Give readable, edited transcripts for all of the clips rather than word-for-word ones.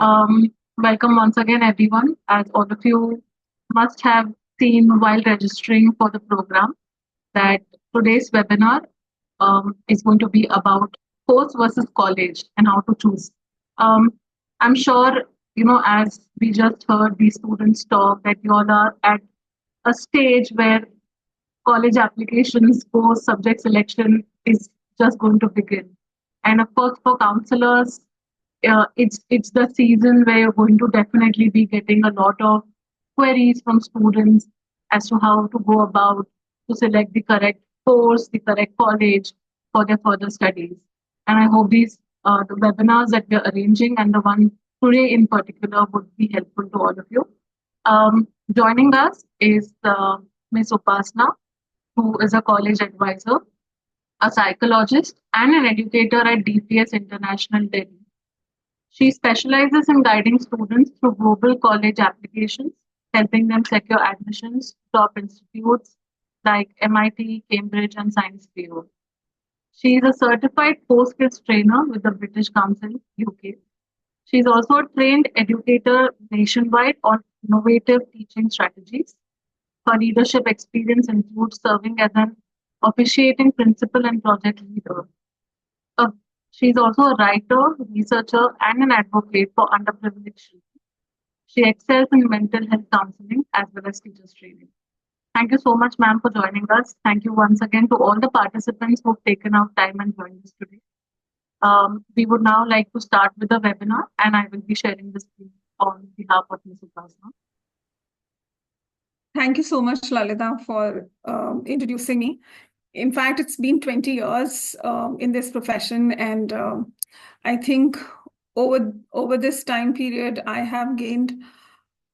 Welcome once again, everyone. As all of you must have seen while registering for the program, that today's webinar is going to be about course versus college and how to choose. Um, I'm sure, as we just heard these students talk, that you all are at a stage where college applications for subject selection is just going to begin. And of course, for counselors, it's the season where you're going to definitely be getting a lot of queries from students as to how to go about to select the correct course, the correct college for their further studies. And I hope these the webinars that we're arranging and the one today in particular would be helpful to all of you. Joining us is Ms. Upasana, who is a college advisor, a psychologist, and an educator at DPS International Delhi. She specializes in guiding students through global college applications, helping them secure admissions to top institutes like MIT, Cambridge, and Science Bureau. She is a certified post-skills trainer with the British Council, UK. She is also a trained educator nationwide on innovative teaching strategies. Her leadership experience includes serving as an officiating principal and project leader. Uh, she's also a writer, researcher, and an advocate for underprivileged children. She excels in mental health counseling as well as teachers training. Thank you so much, ma'am, for joining us. Thank you once again to all the participants who've taken out time and joined us today. We would now like to start with the webinar, and I will be sharing the screen on behalf of Ms. Upasana. Thank you so much, Lalita, for introducing me. In fact, it's been 20 years in this profession, and I think over this time period, I have gained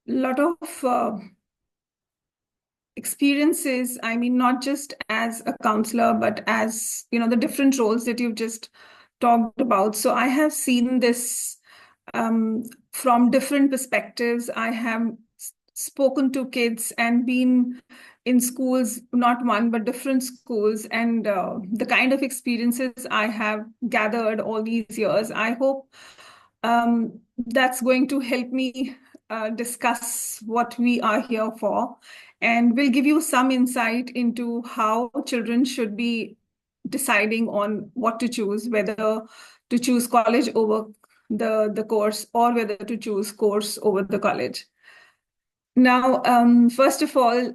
a lot of experiences. I mean, not just as a counselor, but as the different roles that you've just talked about. So I have seen this from different perspectives. I have spoken to kids and been in schools, not one, but different schools, and the kind of experiences I have gathered all these years, I hope that's going to help me discuss what we are here for, and will give you some insight into how children should be deciding on what to choose, whether to choose college over the course or whether to choose course over the college. Now, first of all,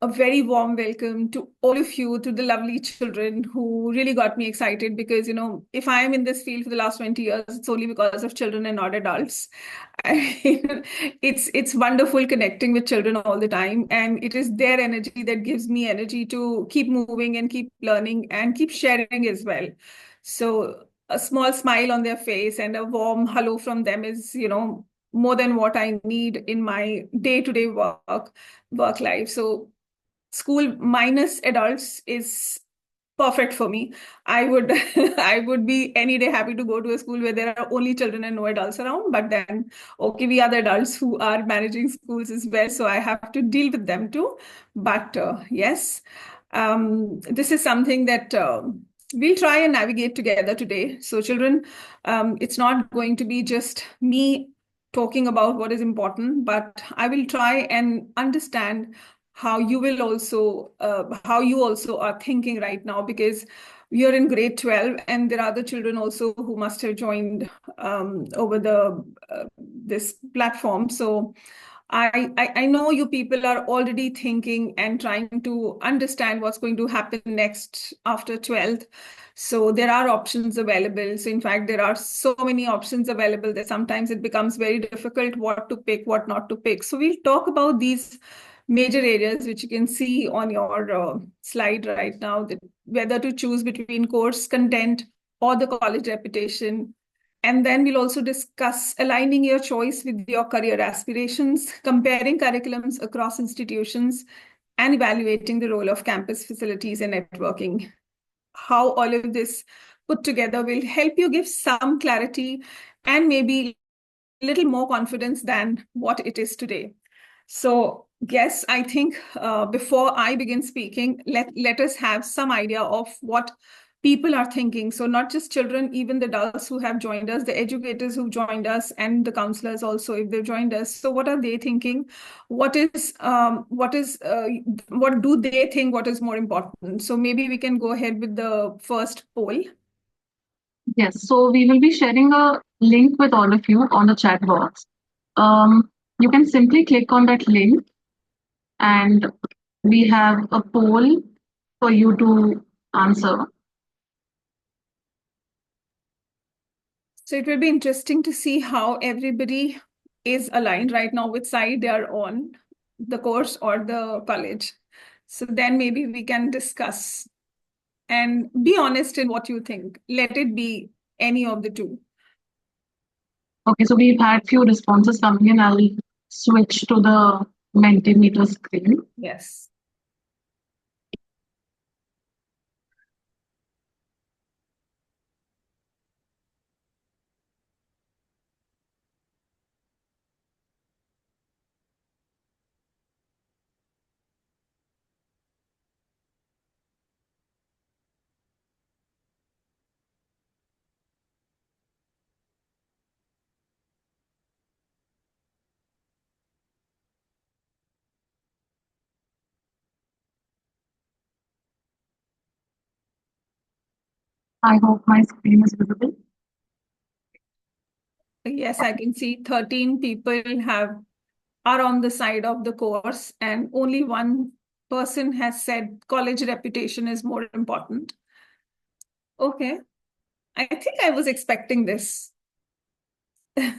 a very warm welcome to all of you, to the lovely children who really got me excited, because, if I am in this field for the last 20 years, it's only because of children and not adults. I mean, it's wonderful connecting with children all the time, and it is their energy that gives me energy to keep moving and keep learning and keep sharing as well. So a small smile on their face and a warm hello from them is, more than what I need in my day-to-day work life. So school minus adults is perfect for me. I would I would be any day happy to go to a school where there are only children and no adults around. But then, okay, we are the adults who are managing schools as well, so I have to deal with them too. But yes, this is something that we'll try and navigate together today. So children, it's not going to be just me talking about what is important, but I will try and understand how you also are thinking right now, because we are in grade 12 and there are other children also who must have joined over the this platform. So I know you people are already thinking and trying to understand what's going to happen next after 12th. So there are options available. So in fact, there are so many options available that sometimes it becomes very difficult what to pick, what not to pick. So we'll talk about these major areas, which you can see on your slide right now, that whether to choose between course content or the college reputation. And then we'll also discuss aligning your choice with your career aspirations, comparing curriculums across institutions, and evaluating the role of campus facilities and networking. How all of this put together will help you give some clarity and maybe a little more confidence than what it is today. So yes, I think before I begin speaking, let us have some idea of what people are thinking. So not just children, even the adults who have joined us, the educators who've joined us, and the counselors also, if they've joined us. So what are they thinking? What do they think what is more important? So maybe we can go ahead with the first poll. Yes, so we will be sharing a link with all of you on the chat box. You can simply click on that link, and we have a poll for you to answer. So it will be interesting to see how everybody is aligned right now, which side they are on, the course or the college. So then maybe we can discuss and be honest in what you think. Let it be any of the two. Okay, so we've had few responses coming in. I'll switch to the Mentimeter screen. Yes. I hope my screen is visible. Yes, I can see 13 people are on the side of the course, and only one person has said college reputation is more important. Okay. I think I was expecting this. But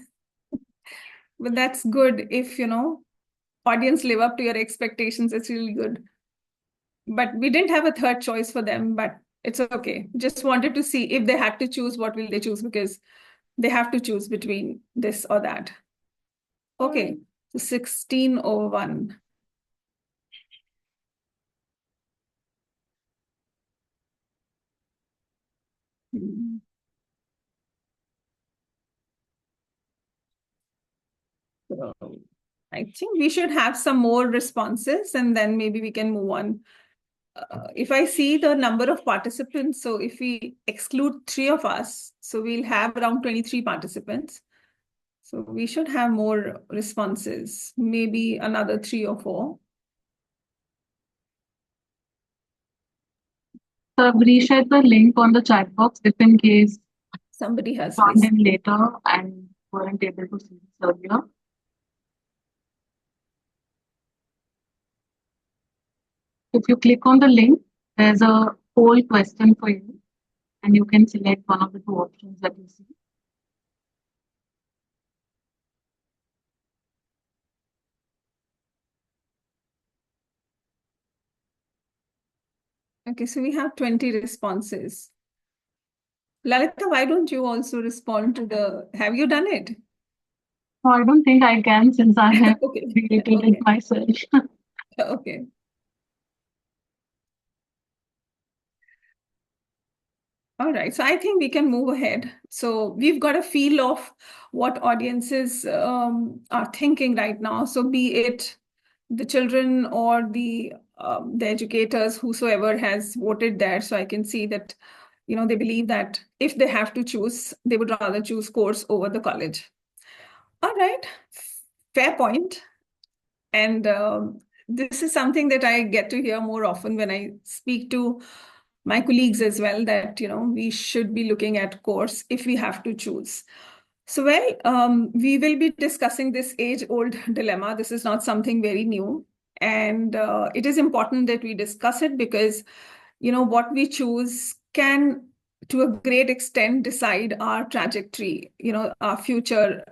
that's good if, audience live up to your expectations. It's really good. But we didn't have a third choice for them, but it's okay. Just wanted to see if they had to choose, what will they choose? Because they have to choose between this or that. Okay, so 1601. Hmm. So I think we should have some more responses and then maybe we can move on. If I see the number of participants, so if we exclude 3 of us, so we'll have around 23 participants. So we should have more responses, maybe another 3 or 4. So I've reshared the link on the chat box if in case Somebody has joined missed. in later and weren't able to see this earlier. If you click on the link, there's a poll question for you, and you can select one of the two options that you see. Okay, so we have 20 responses. Lalita, why don't you also respond to have you done it? No, I don't think I can since I have Okay, created it okay, myself. okay. All right, so I think we can move ahead. So we've got a feel of what audiences are thinking right now. So be it the children or the educators, whosoever has voted there. So I can see that, they believe that if they have to choose, they would rather choose course over the college. All right, fair point. And this is something that I get to hear more often when I speak to my colleagues as well, that, we should be looking at course if we have to choose. So, well, we will be discussing this age-old dilemma. This is not something very new. And it is important that we discuss it because, what we choose can, to a great extent, decide our trajectory, our future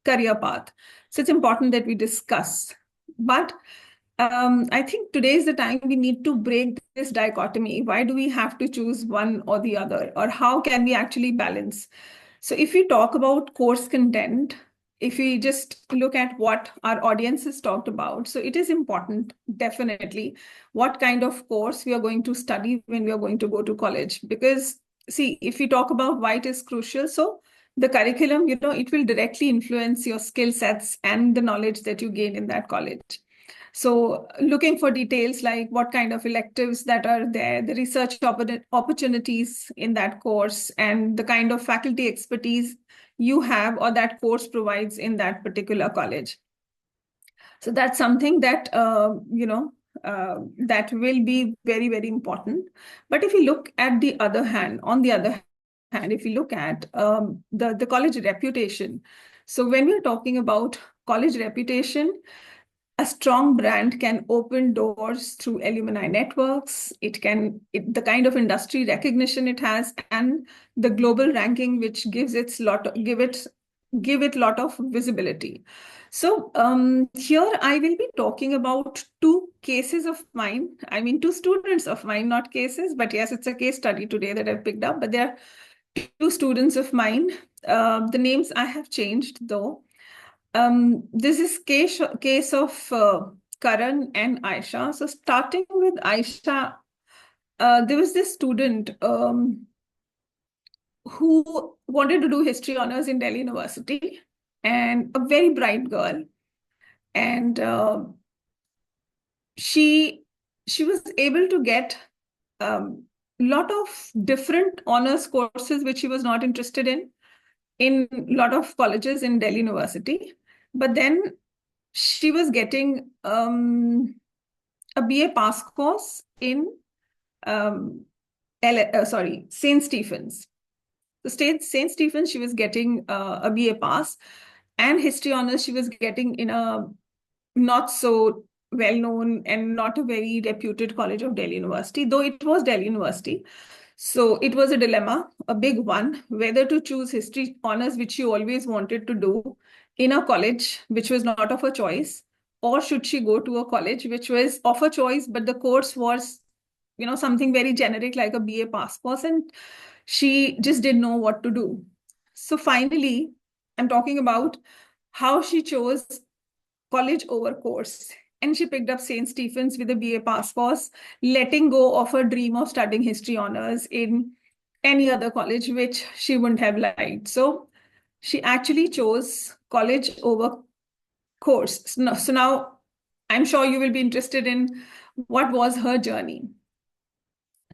career path. So it's important that we discuss. But I think today is the time we need to break this dichotomy. Why do we have to choose one or the other? Or how can we actually balance? So if we talk about course content, if we just look at what our audience has talked about, so it is important, definitely, what kind of course we are going to study when we are going to go to college. Because, see, if we talk about why it is crucial, so the curriculum, it will directly influence your skill sets and the knowledge that you gain in that college. So looking for details like what kind of electives that are there, the research opportunities in that course, and the kind of faculty expertise you have or that course provides in that particular college. So that's something that, that will be very, very important. But if you look at the other hand, on the other hand, if you look at the college reputation, so when we're talking about college reputation, a strong brand can open doors through alumni networks. The kind of industry recognition it has, and the global ranking, which give it lot of visibility. So here I will be talking about two cases of mine. I mean, two students of mine, not cases, but yes, it's a case study today that I've picked up. But there are two students of mine. The names I have changed though. This is case of Karan and Aisha. So starting with Aisha, there was this student who wanted to do history honors in Delhi University, and a very bright girl. And she was able to get lot of different honors courses which she was not interested in a lot of colleges in Delhi University. But then she was getting a BA pass course in St. Stephen's. The St. Stephen's, she was getting a BA pass, and history honors she was getting in a not so well known and not a very reputed college of Delhi University, though it was Delhi University. So it was a dilemma, a big one, whether to choose history honors, which she always wanted to do, in a college which was not of her choice, or should she go to a college which was of her choice, but the course was, something very generic like a BA pass course, and she just didn't know what to do. So finally, I'm talking about how she chose college over course. And she picked up St. Stephen's with a BA pass course, letting go of her dream of studying history honors in any other college, which she wouldn't have liked. So she actually chose college over course. So now I'm sure you will be interested in what was her journey.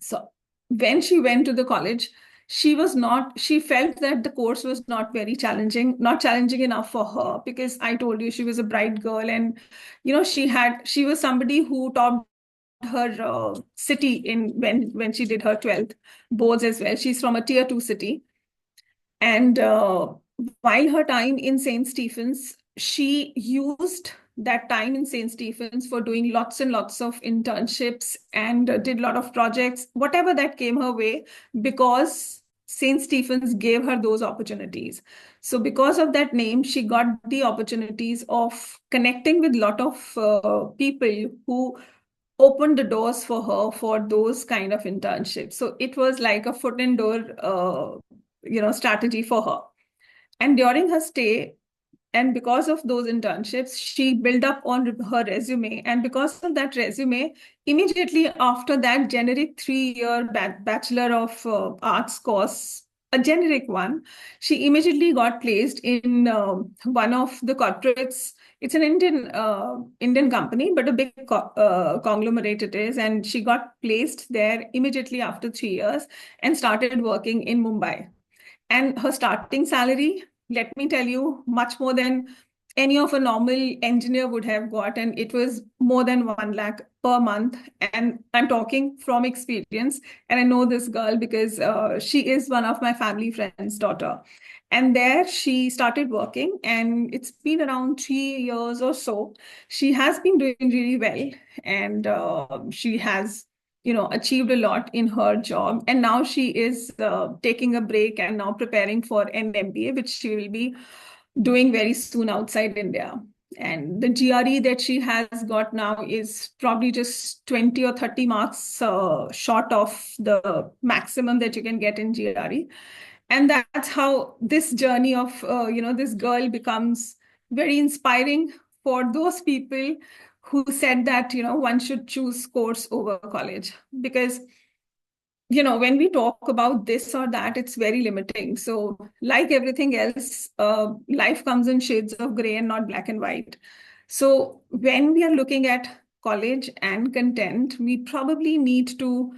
So when she went to the college, she felt that the course was not very challenging, not challenging enough for her, because I told you she was a bright girl, and she was somebody who topped her city in when she did her 12th boards as well. She's from a tier 2 city. And while her time in St. Stephen's, she used that time in St. Stephen's for doing lots and lots of internships, and did a lot of projects, whatever that came her way, because St. Stephen's gave her those opportunities. So because of that name, she got the opportunities of connecting with a lot of people who opened the doors for her for those kind of internships. So it was like a foot in door strategy for her. And during her stay, and because of those internships, she built up on her resume. And because of that resume, immediately after that generic 3-year Bachelor of Arts course, a generic one, she immediately got placed in one of the corporates. It's an Indian company, but a big conglomerate it is. And she got placed there immediately after 3 years and started working in Mumbai. And her starting salary, let me tell you, much more than any of a normal engineer would have got. And it was more than 1 lakh per month. And I'm talking from experience. And I know this girl because she is one of my family friends' daughter. And there she started working, and it's been around 3 years or so. She has been doing really well, and she has achieved a lot in her job. And now she is taking a break and now preparing for an MBA, which she will be doing very soon outside India. And the GRE that she has got now is probably just 20 or 30 marks short of the maximum that you can get in GRE. And that's how this journey of this girl becomes very inspiring for those people who said that one should choose course over college. Because when we talk about this or that, it's very limiting. So like everything else, life comes in shades of gray and not black and white. So when we are looking at college and content, we probably need to,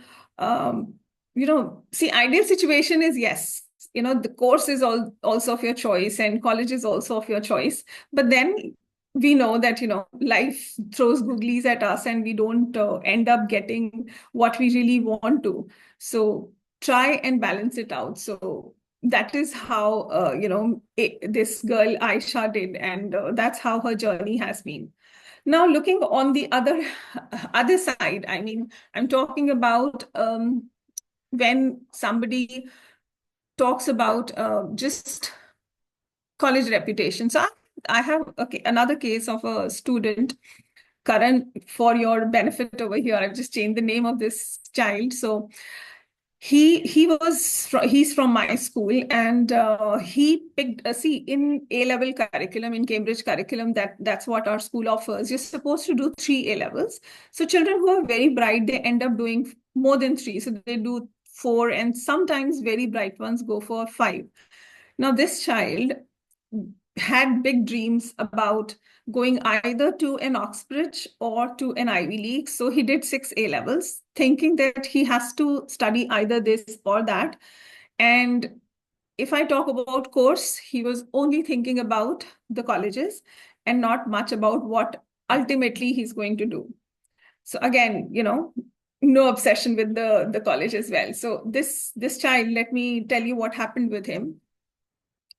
see, ideal situation is yes, the course is also of your choice and college is also of your choice. But then we know that, life throws googlies at us and we don't end up getting what we really want to. So try and balance it out. So that is how this girl Aisha did, and that's how her journey has been. Now looking on the other side, I mean, I'm talking about when somebody talks about just college reputation. So I have another case of a student, Karan. For your benefit over here, I've just changed the name of this child. So he's from my school, and he picked see, in A level curriculum, in Cambridge curriculum, that's what our school offers. You're supposed to do 3 A levels. So children who are very bright, they end up doing more than 3, so they do 4, and sometimes very bright ones go for 5. Now this child had big dreams about going either to an Oxbridge or to an Ivy League. So he did 6 A levels, thinking that he has to study either this or that. And if I talk about course, he was only thinking about the colleges and not much about what ultimately he's going to do. So again, no obsession with the college as well. So this child, let me tell you what happened with him.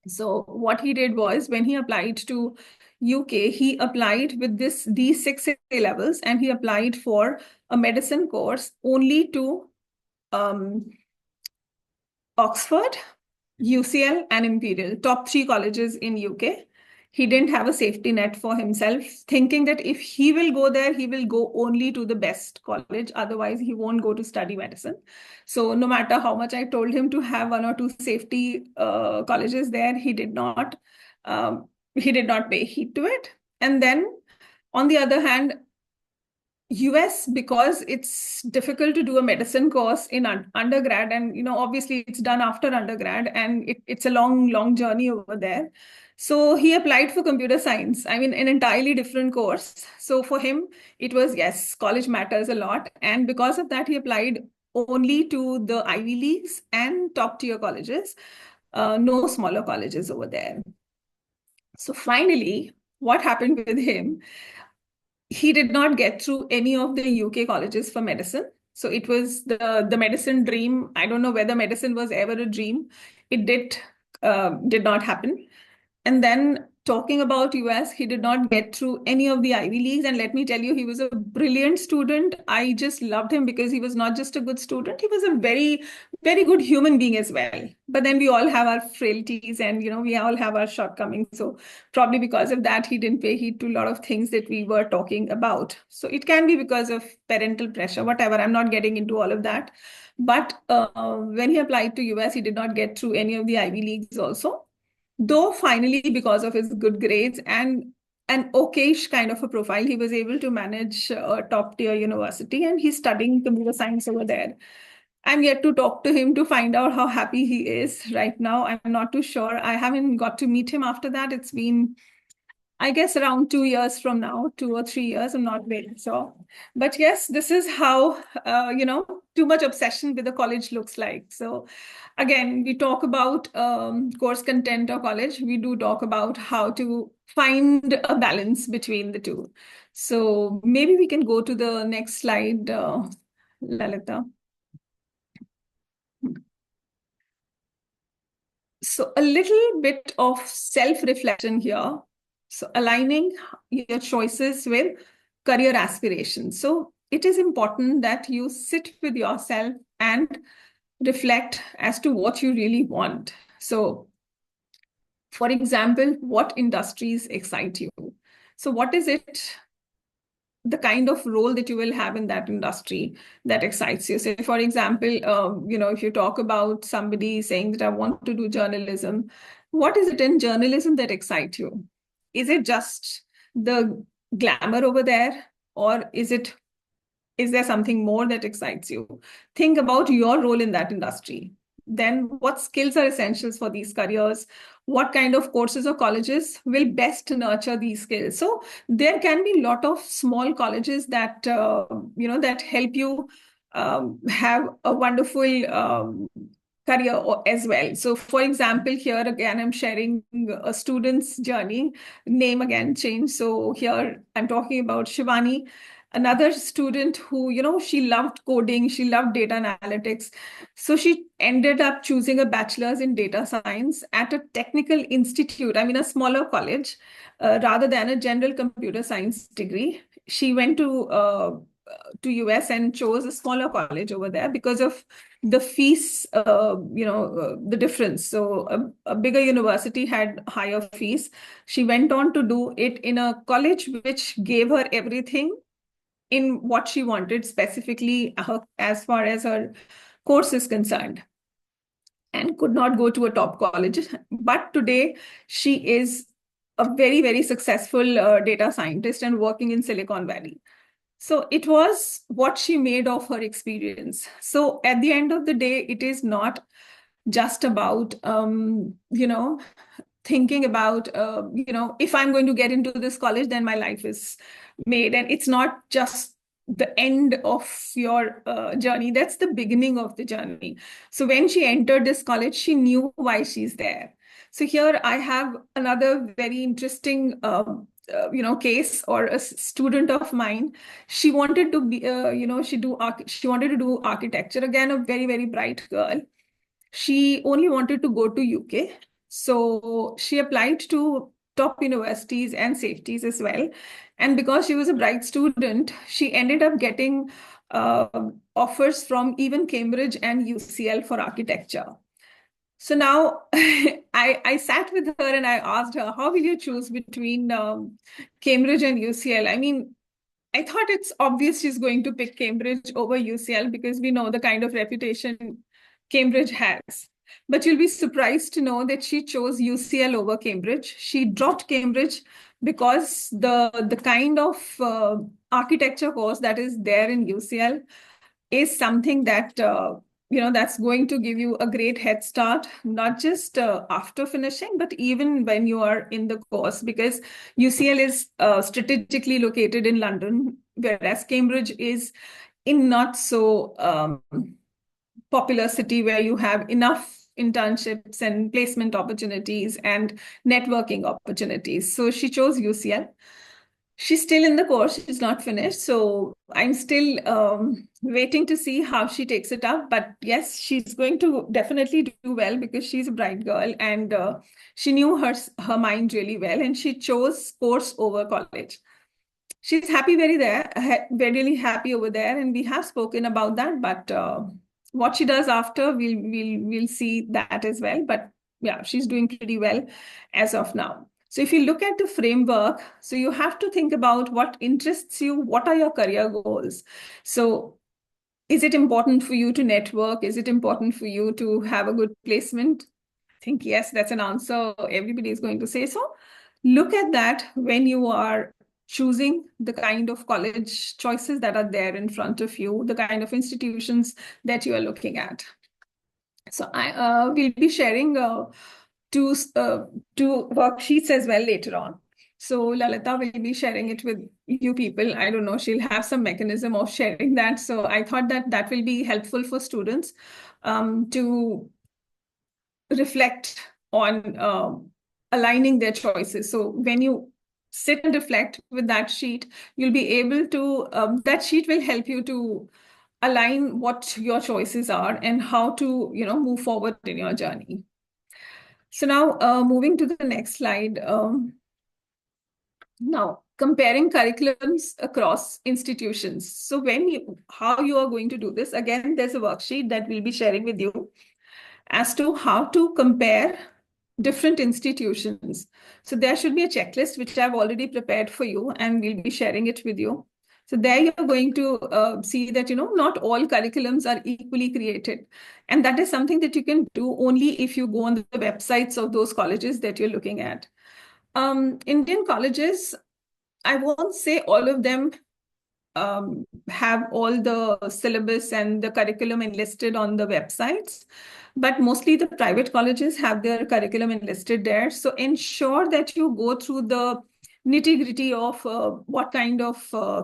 So what he did was, when he applied to UK, he applied with these 6 A levels, and he applied for a medicine course only to um, Oxford, UCL, and Imperial, top 3 colleges in UK. He didn't have a safety net for himself, thinking that if he will go there, he will go only to the best college. Otherwise, he won't go to study medicine. So no matter how much I told him to have 1 or 2 safety colleges there, he did not pay heed to it. And then on the other hand, US, because it's difficult to do a medicine course in undergrad, and obviously it's done after undergrad, and it's a long journey over there. So he applied for computer science. I mean, an entirely different course. So for him, it was, yes, college matters a lot, and because of that, he applied only to the Ivy Leagues and top tier colleges, no smaller colleges over there. So finally, what happened with him? He did not get through any of the UK colleges for medicine. So it was the medicine dream. I don't know whether medicine was ever a dream. It did not happen. And then talking about US, he did not get through any of the Ivy Leagues. And let me tell you, he was a brilliant student. I just loved him because he was not just a good student, he was a very, very good human being as well. But then we all have our frailties, and we all have our shortcomings. So probably because of that, he didn't pay heed to a lot of things that we were talking about. So it can be because of parental pressure, whatever. I'm not getting into all of that. But when he applied to US, he did not get through any of the Ivy Leagues also. Though finally, because of his good grades and an okayish kind of a profile, he was able to manage a top tier university, and he's studying computer science over there. I'm yet to talk to him to find out how happy he is right now. I'm not too sure. I haven't got to meet him after that. It's been, I guess, around 2 years from now, 2 or 3 years. I'm not very sure. But yes, this is how, too much obsession with the college looks like. So again, we talk about course content or college. We do talk about how to find a balance between the two. So maybe we can go to the next slide, Lalita. So a little bit of self-reflection here. So aligning your choices with career aspirations. So it is important that you sit with yourself and reflect as to what you really want. So for example, what industries excite you? So what is it, the kind of role that you will have in that industry that excites you? Say, for example, if you talk about somebody saying that I want to do journalism, what is it in journalism that excites you? Is it just the glamour over there, or is there something more that excites you? Think about your role in that industry. Then what skills are essentials for these careers? what kind of courses or colleges will best nurture these skills. So there can be a lot of small colleges that that help you have a wonderful career as well. So for example, here again I'm sharing a student's journey, name again changed. So here I'm talking about Shivani, another student who, she loved coding, she loved data analytics. So she ended up choosing a bachelor's in data science at a technical institute, I mean, a smaller college, rather than a general computer science degree. She went to US and chose a smaller college over there because of the fees, the difference. So a bigger university had higher fees. She went on to do it in a college which gave her everything in what she wanted, specifically as far as her course is concerned, and could not go to a top college. But today, she is a very, very successful data scientist and working in Silicon Valley. So it was what she made of her experience. So at the end of the day, it is not just about thinking about if I'm going to get into this college, then my life is made. And it's not just the end of your journey, that's the beginning of the journey. So when she entered this college, she knew why she's there. So here I have another very interesting case, or a student of mine. She wanted to be she wanted to do architecture, again a very, very bright girl. She only wanted to go to UK. So she applied to top universities and safeties as well. And because she was a bright student, she ended up getting uh, offers from even Cambridge and UCL for architecture. So now I sat with her and I asked her, how will you choose between Cambridge and UCL? I mean, I thought it's obvious she's going to pick Cambridge over UCL because we know the kind of reputation Cambridge has. But you'll be surprised to know that she chose UCL over Cambridge. She dropped Cambridge because the kind of architecture course that is there in UCL is something that that's going to give you a great head start, not just after finishing, but even when you are in the course, because UCL is strategically located in London, whereas Cambridge is in not so popular city where you have enough internships and placement opportunities and networking opportunities. So she chose UCL. She's still in the course, she's not finished. So I'm still waiting to see how she takes it up. But yes, she's going to definitely do well because she's a bright girl, and she knew her mind really well, and she chose course over college. She's happy very really happy over there, and we have spoken about that. But what she does after, we'll see that as well. But yeah, she's doing pretty well as of now. So if you look at the framework, so you have to think about what interests you, what are your career goals. So is it important for you to network? Is it important for you to have a good placement? I think yes, that's an answer everybody is going to say. So look at that when you are choosing the kind of college choices that are there in front of you, the kind of institutions that you are looking at. So I will be sharing two worksheets as well later on. So Lalita will be sharing it with you people. I don't know, she'll have some mechanism of sharing that. So I thought that that will be helpful for students to reflect on aligning their choices. So when you sit and reflect with that sheet, you'll be able to, that sheet will help you to align what your choices are and how to, move forward in your journey. So now moving to the next slide. Now, comparing curriculums across institutions. So how you are going to do this, again, there's a worksheet that we'll be sharing with you as to how to compare different institutions. So there should be a checklist which I've already prepared for you, and we'll be sharing it with you. So there you're going to see that, not all curriculums are equally created. And that is something that you can do only if you go on the websites of those colleges that you're looking at. Indian colleges, I won't say all of them have all the syllabus and the curriculum enlisted on the websites, but mostly the private colleges have their curriculum enlisted there. So ensure that you go through the nitty-gritty of what kind of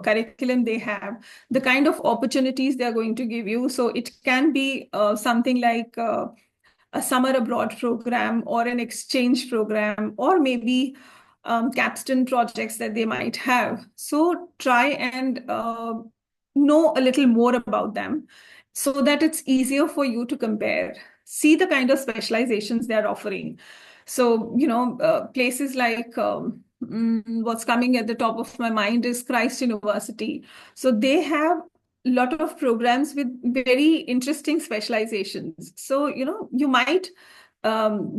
curriculum they have, the kind of opportunities they're going to give you. So it can be something like a summer abroad program or an exchange program, or maybe capstone projects that they might have. So try and know a little more about them so that it's easier for you to compare. See the kind of specializations they're offering. So, places like what's coming at the top of my mind is Christ University. So they have lot of programs with very interesting specializations. So, you might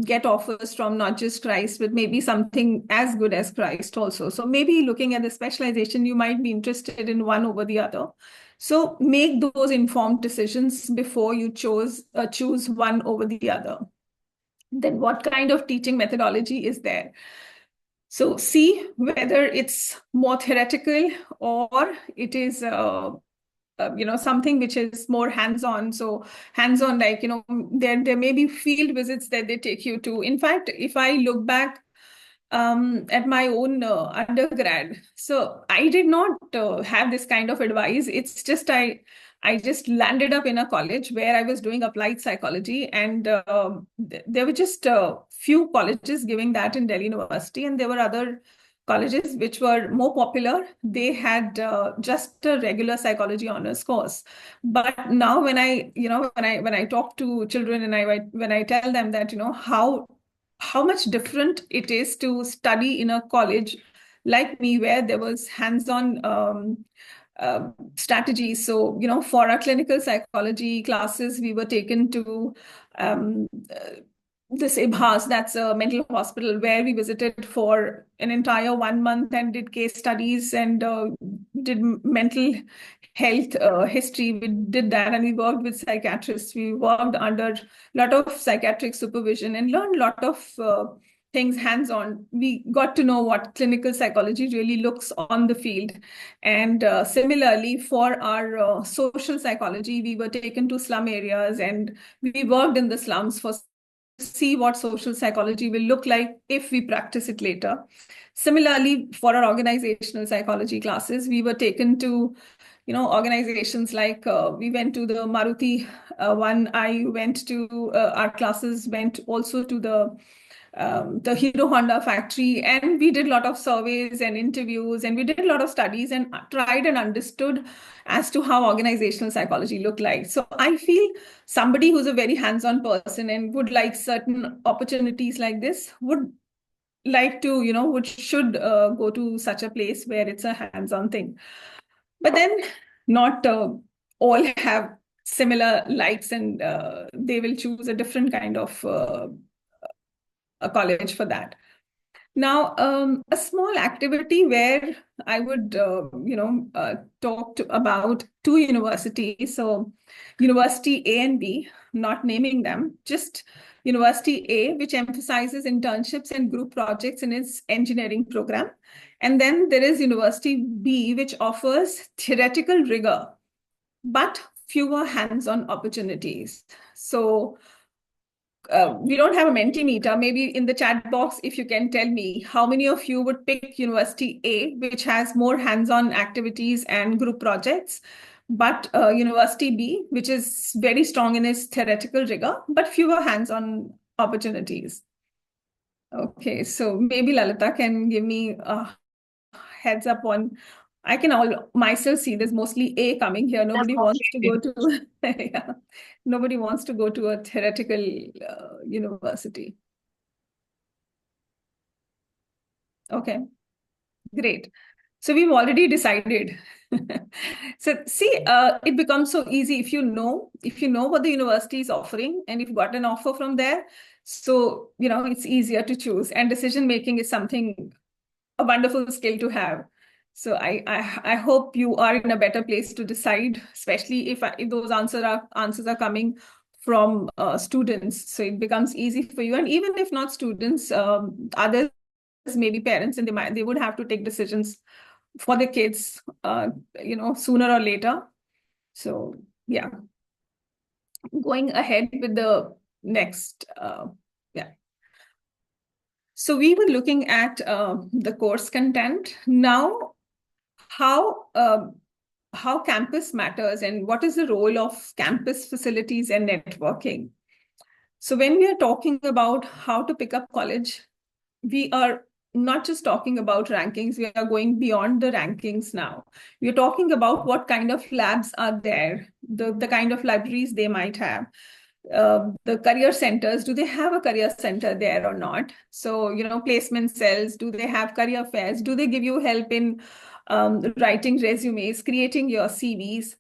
get offers from not just Christ, but maybe something as good as Christ also. So maybe looking at the specialization, you might be interested in one over the other. So make those informed decisions before you choose one over the other. Then what kind of teaching methodology is there? So see whether it's more theoretical or it is something which is more hands-on. So hands-on, like, there may be field visits that they take you to. In fact, if I look back at my own undergrad, so I did not have this kind of advice. It's just I just landed up in a college where I was doing applied psychology, and there were just a few colleges giving that in Delhi University, and there were other colleges which were more popular. They had just a regular psychology honors course. But now when I talk to children, and when I tell them that, how much different it is to study in a college like me, where there was hands-on strategies. So, for our clinical psychology classes, we were taken to um, this IBHAS, that's a mental hospital, where we visited for an entire 1 month and did case studies and did mental health history. We did that, and we worked with psychiatrists. We worked under a lot of psychiatric supervision and learned a lot of things hands-on. We got to know what clinical psychology really looks on the field. And similarly, for our social psychology, we were taken to slum areas and we worked in the slums for see what social psychology will look like if we practice it later. Similarly, for our organizational psychology classes, we were taken to, organizations like we went to the Maruti one. I went to our classes went also to the Hero Honda factory, and we did a lot of surveys and interviews, and we did a lot of studies and tried and understood as to how organizational psychology looked like. So I feel somebody who's a very hands-on person and would like certain opportunities like this would like to, should go to such a place where it's a hands-on thing. But then not all have similar likes, and they will choose a different kind of a college for that. Now, a small activity where I would, talk about two universities. So, University A and B, not naming them, just University A, which emphasizes internships and group projects in its engineering program. And then there is University B, which offers theoretical rigor, but fewer hands-on opportunities. So, we don't have a Mentimeter. Maybe in the chat box, if you can tell me how many of you would pick University A, which has more hands-on activities and group projects, but University B, which is very strong in its theoretical rigor, but fewer hands-on opportunities. Okay, so maybe Lalita can give me a heads up on. I can all myself see there's mostly A coming here. Nobody wants to go to yeah. Nobody wants to go to a theoretical university. Okay, great. So we've already decided. So see, it becomes so easy if you know what the university is offering and if you got an offer from there. So it's easier to choose, and decision making is something, a wonderful skill to have. So I hope you are in a better place to decide, especially if those answers are coming from students. So it becomes easy for you, and even if not students, others, maybe parents, and they would have to take decisions for the kids, sooner or later. So yeah, going ahead with the next. Yeah. So we were looking at the course content. Now, how campus matters and what is the role of campus facilities and networking. So when we are talking about how to pick up college, we are not just talking about rankings, we are going beyond the rankings now. We're talking about what kind of labs are there, the kind of libraries they might have. The career centers, do they have a career center there or not? So, placement cells, do they have career fairs? Do they give you help in writing resumes, creating your CVs?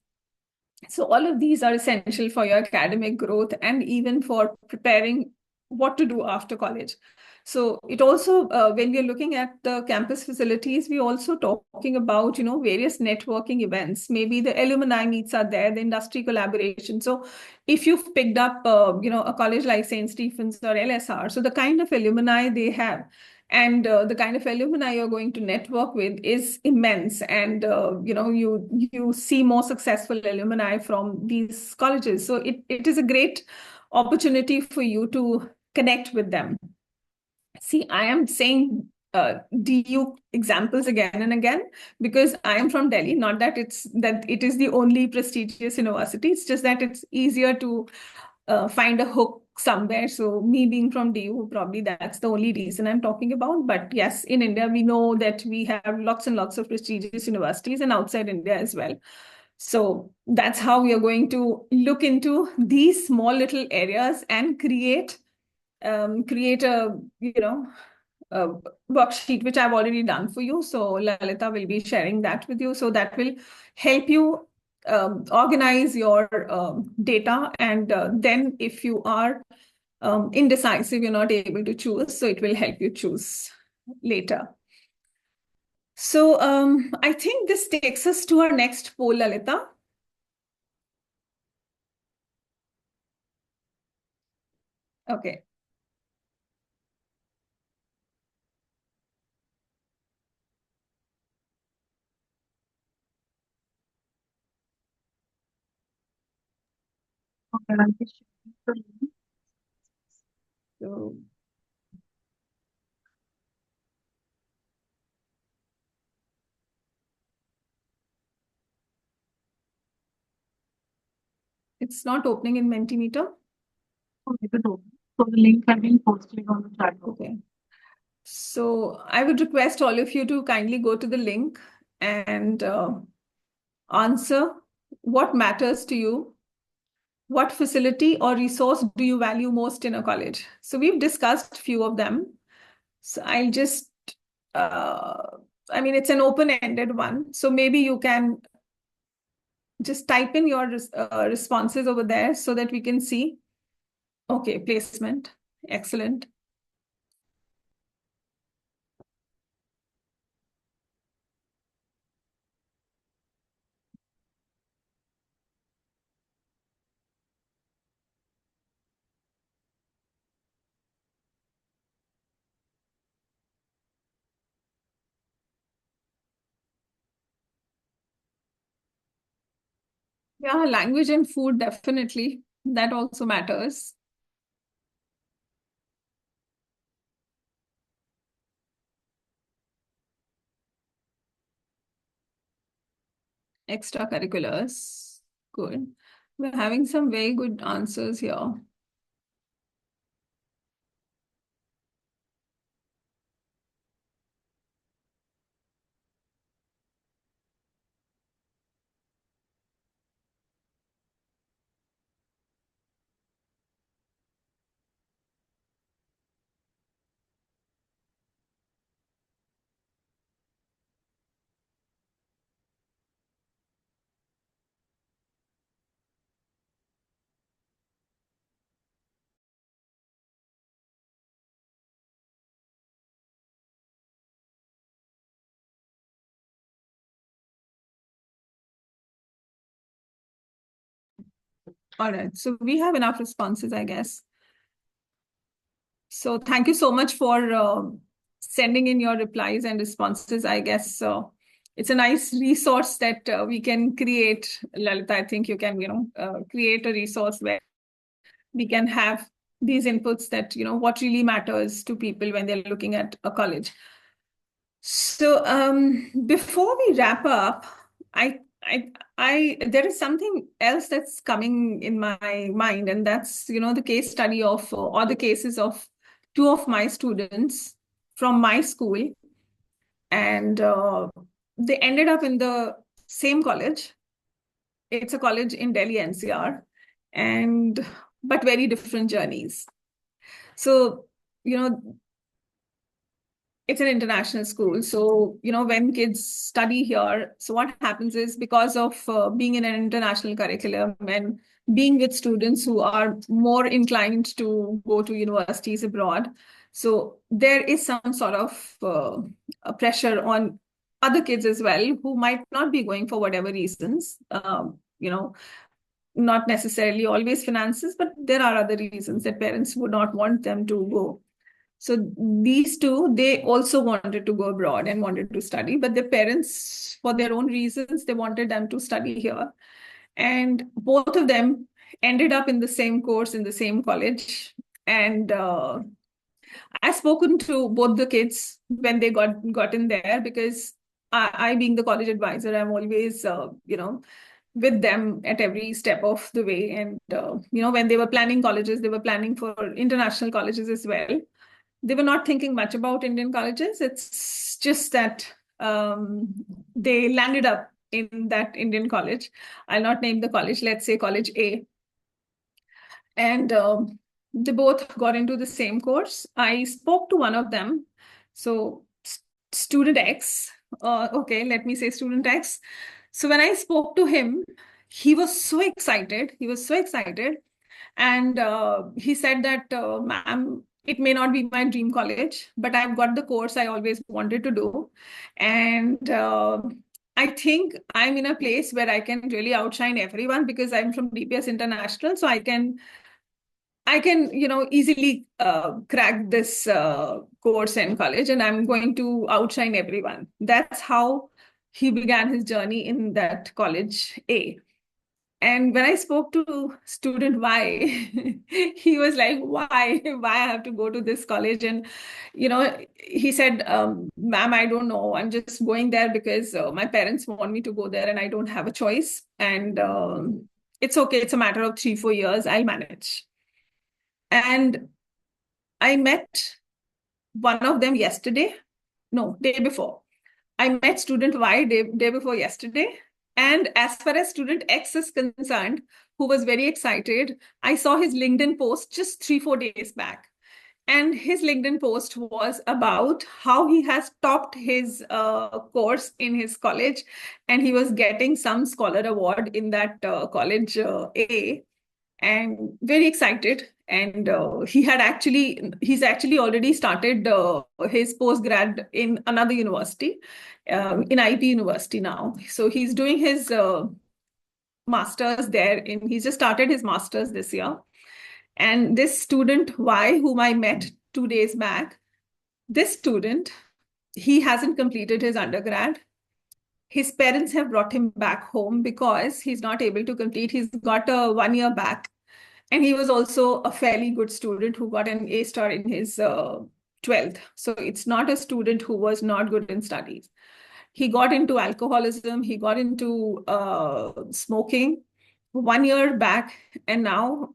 So all of these are essential for your academic growth and even for preparing what to do after college. So it also, when we're looking at the campus facilities, we're also talking about, various networking events. Maybe the alumni meets are there, the industry collaboration. So if you've picked up, a college like St. Stephen's or LSR, so the kind of alumni they have, and the kind of alumni you're going to network with is immense, and you see more successful alumni from these colleges, so it is a great opportunity for you to connect with them. See, I am saying DU examples again and again because I am from Delhi. Not that it is the only prestigious university. It's just that it's easier to find a hook somewhere. So me being from DU, probably that's the only reason I'm talking about. But yes, in India, we know that we have lots and lots of prestigious universities and outside India as well. So that's how we are going to look into these small little areas and create a worksheet, which I've already done for you. So Lalita will be sharing that with you. So that will help you organize your data. And then if you are indecisive, you're not able to choose, so it will help you choose later. So I think this takes us to our next poll, Lalita. Okay. Okay, I'll be sharing the link. So it's not opening in Mentimeter. Okay, so the link has been posted on the chat box. Okay. So I would request all of you to kindly go to the link and answer what matters to you. What facility or resource do you value most in a college? So we've discussed a few of them. So I'll just, it's an open-ended one. So maybe you can just type in your responses over there so that we can see. Okay, placement. Excellent. Yeah, language and food, definitely. That also matters. Extracurriculars. Good. We're having some very good answers here. All right. So we have enough responses, I guess. So thank you so much for sending in your replies and responses. I guess it's a nice resource that we can create. Lalita, I think you can, create a resource where we can have these inputs that, what really matters to people when they're looking at a college. So before we wrap up, there is something else that's coming in my mind, and that's, the case study of, or the cases of two of my students from my school, and they ended up in the same college. It's a college in Delhi NCR, and but very different journeys. So, it's an international school. So, when kids study here, so what happens is, because of being in an international curriculum and being with students who are more inclined to go to universities abroad, so there is some sort of a pressure on other kids as well, who might not be going for whatever reasons, not necessarily always finances, but there are other reasons that parents would not want them to go. So these two, they also wanted to go abroad and wanted to study, but their parents, for their own reasons, they wanted them to study here. And both of them ended up in the same course in the same college. And I've spoken to both the kids when they got in there, because I being the college advisor, I'm always, with them at every step of the way. And, when they were planning colleges, they were planning for international colleges as well. They were not thinking much about Indian colleges. It's just that they landed up in that Indian college. I'll not name the college, let's say college A. And they both got into the same course. I spoke to one of them. So, student X, okay, let me say student X. So, when I spoke to him, he was so excited. He was so excited. And he said that, ma'am, it may not be my dream college, but I've got the course I always wanted to do. And I think I'm in a place where I can really outshine everyone, because I'm from DPS International. So I can, easily crack this course in college, and I'm going to outshine everyone. That's how he began his journey in that college A. And when I spoke to student Y, he was like, why? Why I have to go to this college? And, he said, ma'am, I don't know. I'm just going there because my parents want me to go there and I don't have a choice. And it's okay. It's a matter of 3-4 years. I'll manage. And I met one of them yesterday. No, day before. I met student Y day before yesterday. And as far as student X is concerned, who was very excited, I saw his LinkedIn post just 3-4 days back. And his LinkedIn post was about how he has topped his course in his college, and he was getting some scholar award in that college A, and very excited. And he's actually already started his postgrad in another university, in IP University now. So he's doing his master's there. He's just started his master's this year. And this student Y, whom I met 2 days back, this student, he hasn't completed his undergrad. His parents have brought him back home because he's not able to complete. He's got a 1 year back. And he was also a fairly good student who got an A star in his 12th. So it's not a student who was not good in studies. He got into alcoholism. He got into smoking 1 year back. And now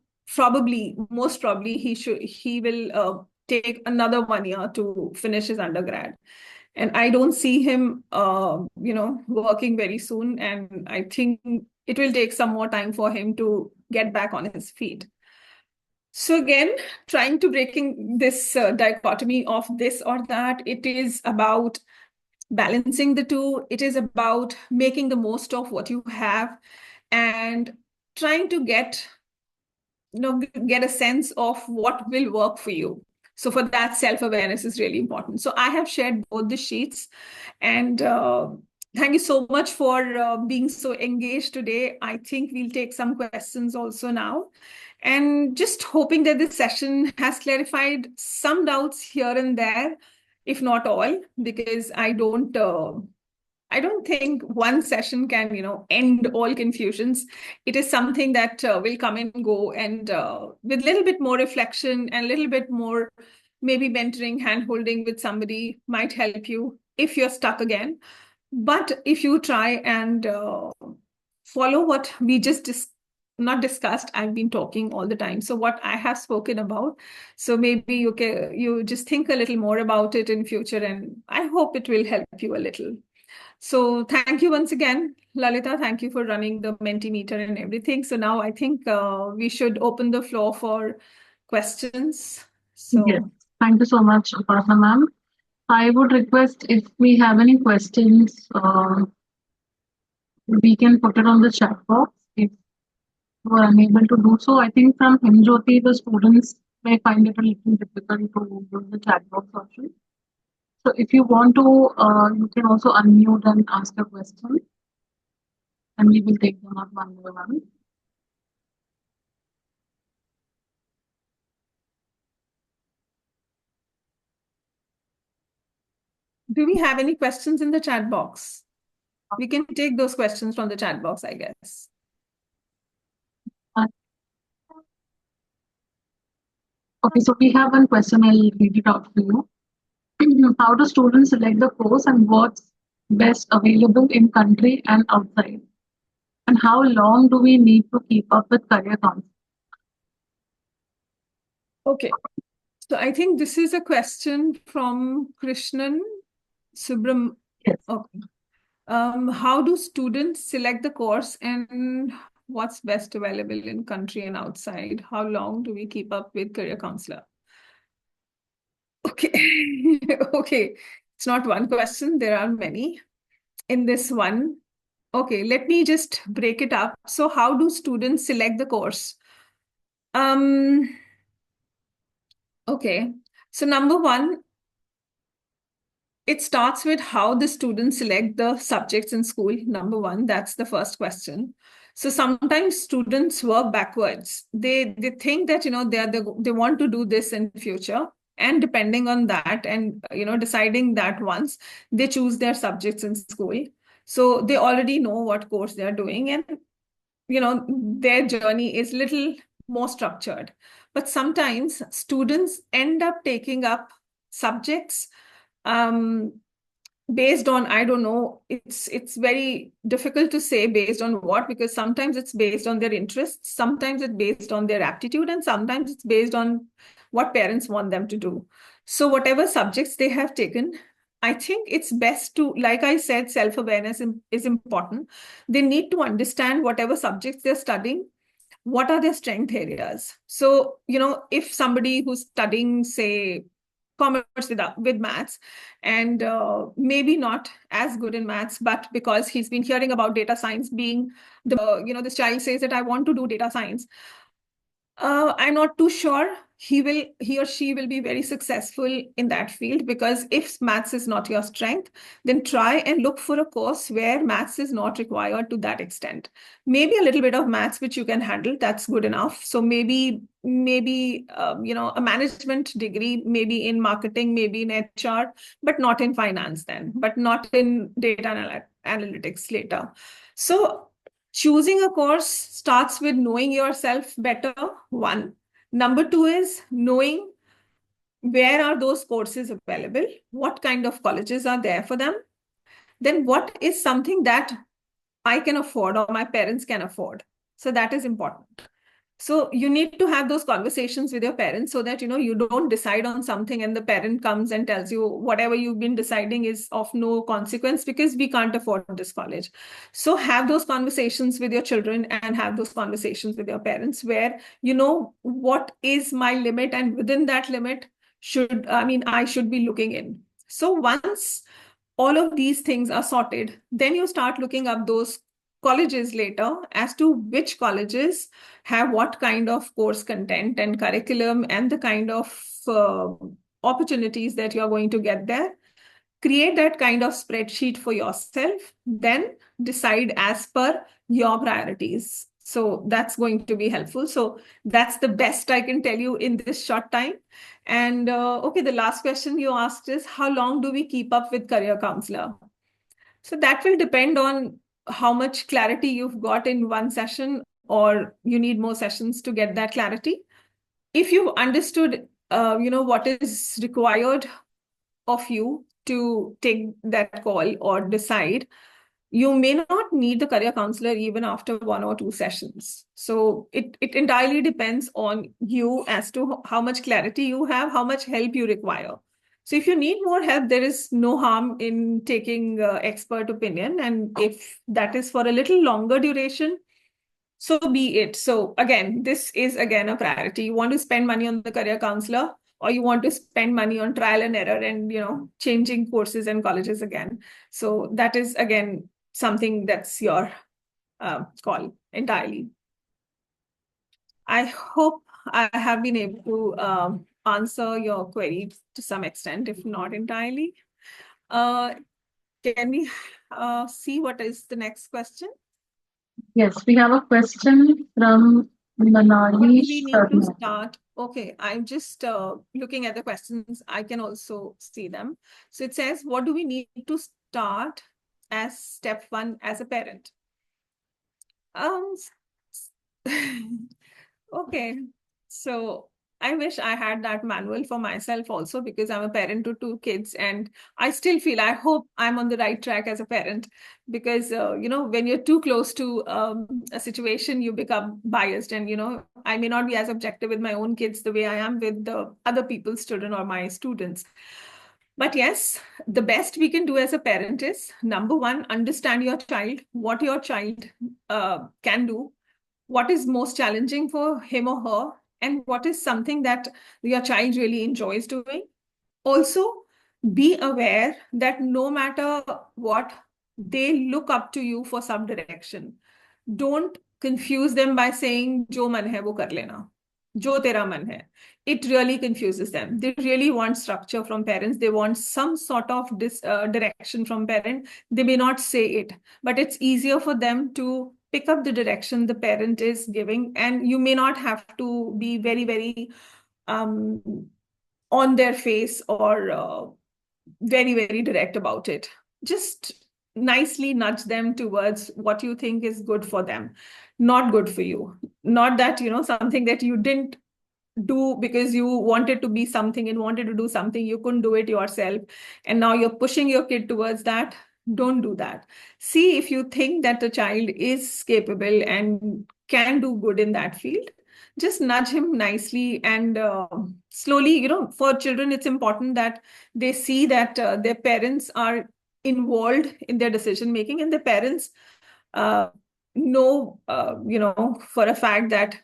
most probably he will take another 1 year to finish his undergrad. And I don't see him, working very soon. And I think it will take some more time for him to get back on his feet. So again, trying to breaking this dichotomy of this or that, it is about balancing the two. It is about making the most of what you have and trying to get a sense of what will work for you. So for that, self-awareness is really important. So I have shared both the sheets, and thank you so much for being so engaged today. I think we'll take some questions also now, and just hoping that this session has clarified some doubts here and there, if not all, because I don't I don't think one session can, end all confusions. It is something that will come and go, and with a little bit more reflection and a little bit more maybe mentoring, hand holding with somebody might help you if you're stuck again. But if you try and follow what we just not discussed, I've been talking all the time. So what I have spoken about, so maybe you just think a little more about it in future, and I hope it will help you a little. So thank you once again, Lalita. Thank you for running the Mentimeter and everything. So now I think we should open the floor for questions. Yes. So Thank you so much, Upasana ma'am. I would request if we have any questions, we can put it on the chat box if you are unable to do so. I think from Himjyoti, the students may find it a little difficult to use the chat box option. So if you want to, you can also unmute and ask a question, and we will take them up one by one. do we have any questions in the chat box? We can take those questions from the chat box, I guess. Uh, okay, so we have one question. I'll read it out for you. How do students select the course and what's best available in country and outside? And how long do we need to keep up with career counseling? Okay. So I think this is a question from Krishnan Subram. Yes. Okay. How do students select the course and what's best available in country and outside? How long do we keep up with career counselor? Okay. Okay. It's not one question. There are many in this one. Okay, let me just break it up. So how do students select the course? Okay. So number one, it starts with how the students select the subjects in school. Number one, that's the first question. So sometimes students work backwards. They think that they want to do this in future, and depending on that, and deciding that once they choose their subjects in school, so they already know what course they are doing, and their journey is little more structured. But sometimes students end up taking up subjects um, based on, I don't know, it's very difficult to say based on what, because sometimes it's based on their interests, sometimes it's based on their aptitude, and sometimes it's based on what parents want them to do. So whatever subjects they have taken, I think it's best to, like I said, self-awareness is important. They need to understand whatever subjects they're studying, what are their strength areas. So if somebody who's studying, say, commerce with maths, and maybe not as good in maths, but because he's been hearing about data science being this child says that I want to do data science, I'm not too sure he or she will be very successful in that field, because if maths is not your strength, then try and look for a course where maths is not required to that extent. Maybe a little bit of maths which you can handle, that's good enough. So maybe a management degree, maybe in marketing, maybe in HR, but not in finance then, but not in data analytics later. So choosing a course starts with knowing yourself better, one. Number two is knowing where are those courses available, what kind of colleges are there for them, then what is something that I can afford or my parents can afford. So that is important. So you need to have those conversations with your parents, so that you don't decide on something and the parent comes and tells you whatever you've been deciding is of no consequence because we can't afford this college. So have those conversations with your children and have those conversations with your parents, where what is my limit, and within that limit I should be looking in. So once all of these things are sorted, then you start looking up those colleges later as to which colleges have what kind of course content and curriculum and the kind of opportunities that you're going to get there. Create that kind of spreadsheet for yourself, then decide as per your priorities. So that's going to be helpful. So that's the best I can tell you in this short time. And okay, the last question you asked is how long do we keep up with career counselor? So that will depend on how much clarity you've got in one session, or you need more sessions to get that clarity. If you've understood, what is required of you to take that call or decide, you may not need the career counselor even after 1 or 2 sessions. So it entirely depends on you as to how much clarity you have, how much help you require. So if you need more help, there is no harm in taking expert opinion. And if that is for a little longer duration, so be it. So again, this is again a priority. You want to spend money on the career counselor, or you want to spend money on trial and error and changing courses and colleges again. So that is again something that's your call entirely. I hope I have been able to answer your query to some extent, if not entirely. Can we see what is the next question? Yes, we have a question from What do Manali we need to Sharma. start? Okay, I'm just looking at the questions. I can also see them. So it says, what do we need to start as step one as a parent? Um, okay, so I wish I had that manual for myself also, because I'm a parent to 2 kids, and I still feel, I hope I'm on the right track as a parent, because when you're too close to a situation, you become biased, and I may not be as objective with my own kids the way I am with the other people's children or my students. But yes, the best we can do as a parent is, number one, understand your child, what your child can do, what is most challenging for him or her, and what is something that your child really enjoys doing. Also, be aware that no matter what, they look up to you for some direction. Don't confuse them by saying जो मन है वो कर लेना, जो तेरा मन है. It really confuses them. They really want structure from parents. They want some sort of direction from parent. They may not say it, but it's easier for them to pick up the direction the parent is giving, and you may not have to be very, very um, on their face, or very, very direct about it. Just nicely nudge them towards what you think is good for them, not good for you. Not that, something that you didn't do because you wanted to be something and wanted to do something, you couldn't do it yourself, and now you're pushing your kid towards that. Don't do that. See if you think that the child is capable and can do good in that field, just nudge him nicely, and slowly, for children it's important that they see that their parents are involved in their decision making, and their parents uh, know, for a fact that,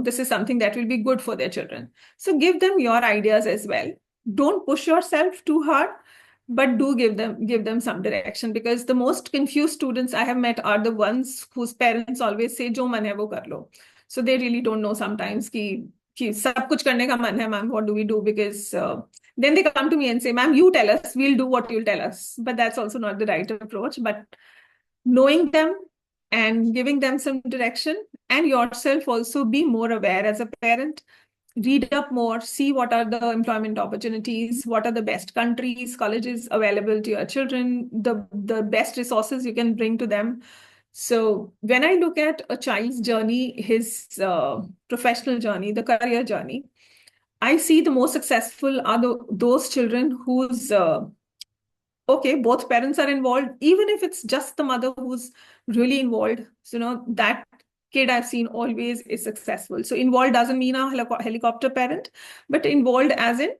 this is something that will be good for their children. So give them your ideas as well. Don't push yourself too hard, but do give them some direction, because the most confused students I have met are the ones whose parents always say जो मन है वो कर लो. So they really don't know sometimes कि सब कुछ करने का मन है, ma'am, what do we do? Because then they come to me and say, ma'am, you tell us, we'll do what you'll tell us. But that's also not the right approach. But knowing them and giving them some direction, and yourself also be more aware as a parent. Read up more, see what are the employment opportunities, what are the best countries, colleges available to your children, the best resources you can bring to them. So when I look at a child's journey, his professional journey, the career journey, I see the most successful are those children whose okay, both parents are involved, even if it's just the mother who's really involved. So, that kid I've seen always is successful. So involved doesn't mean a helicopter parent, but involved as in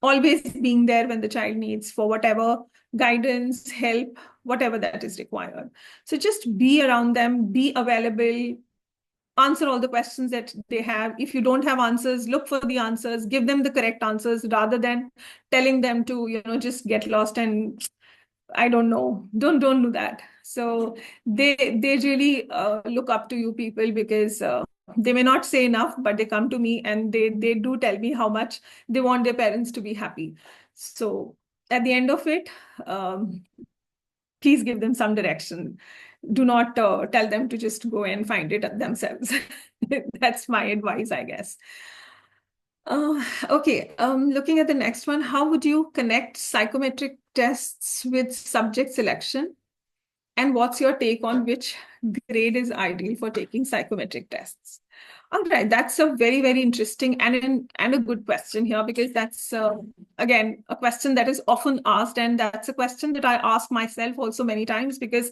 always being there when the child needs for whatever guidance, help, whatever that is required. So just be around them, be available, answer all the questions that they have. If you don't have answers, look for the answers, give them the correct answers, rather than telling them to, just get lost and I don't know. Don't do that. So they really look up to you people, because they may not say enough, but they come to me and they do tell me how much they want their parents to be happy. So at the end of it, please give them some direction. Do not tell them to just go and find it themselves. That's my advice, I guess. Okay, looking at the next one, how would you connect psychometric tests with subject selection? And what's your take on which grade is ideal for taking psychometric tests? All right, that's a very, very interesting and a good question here, because that's again a question that is often asked, and that's a question that I ask myself also many times, because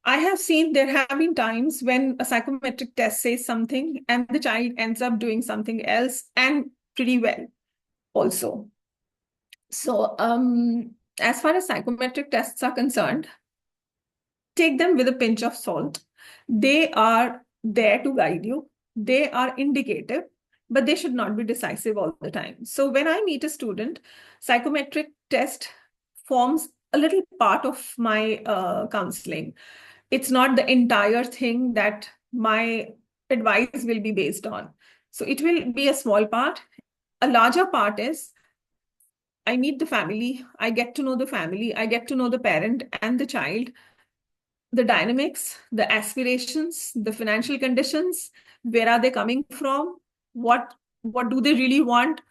I have seen there have been times when a psychometric test says something and the child ends up doing something else, and pretty well also. So, as far as psychometric tests are concerned, take them with a pinch of salt. They are there to guide you, they are indicative, but they should not be decisive all the time. So, when I meet a student, psychometric test forms a little part of my counseling. It's not the entire thing that my advice will be based on. So, it will be a small part. A larger part is I meet the family, I get to know the family, I get to know the parent and the child, the dynamics, the aspirations, the financial conditions, where are they coming from, what do they really want.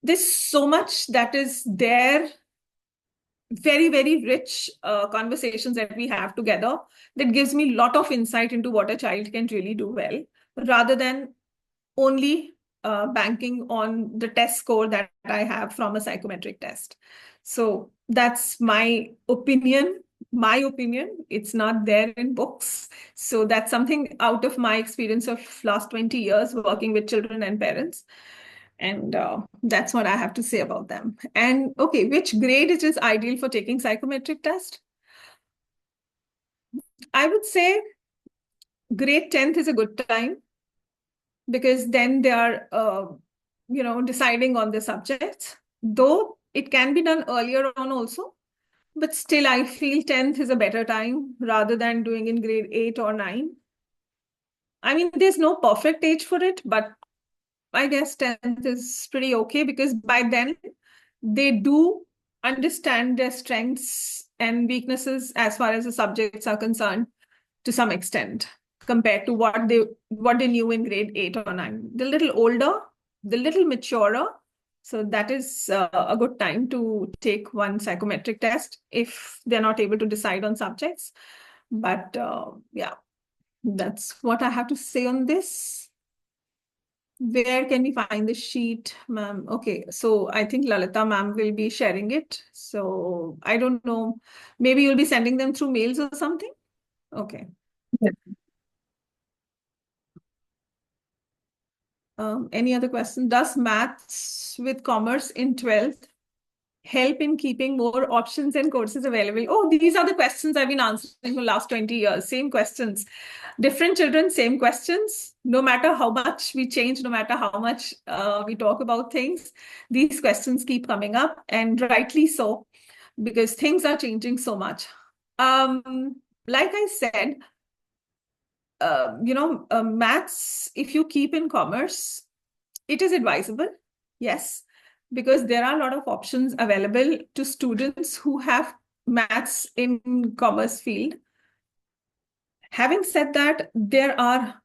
There's so much that is there, very, very rich conversations that we have together, that gives me a lot of insight into what a child can really do well, rather than only banking on the test score that I have from a psychometric test. So that's my opinion. My opinion. It's not there in books. So that's something out of my experience of last 20 years working with children and parents. And that's what I have to say about them. And okay, which grade it is ideal for taking psychometric test? I would say grade 10th is a good time, because then they are deciding on the subjects, though it can be done earlier on also, but still I feel 10th is a better time rather than doing in grade 8 or 9. I mean, there's no perfect age for it, but I guess 10th is pretty okay, because by then they do understand their strengths and weaknesses as far as the subjects are concerned, to some extent, compared to what they knew in grade 8 or 9. They're a little older, they're a little maturer. So that is a good time to take one psychometric test if they're not able to decide on subjects. But yeah, that's what I have to say on this. Where can we find the sheet, ma'am? Okay, so I think Lalita ma'am will be sharing it. So I don't know, maybe you'll be sending them through mails or something? Okay. Yes. Any other question? Does maths with commerce in 12th help in keeping more options and courses available? Oh, these are the questions I've been answering for the last 20 years. Same questions. Different children, same questions. No matter how much we change, no matter how much we talk about things, these questions keep coming up, and rightly so, because things are changing so much. Like I said, maths, if you keep in commerce, it is advisable, yes, because there are a lot of options available to students who have maths in commerce field. Having said that, there are a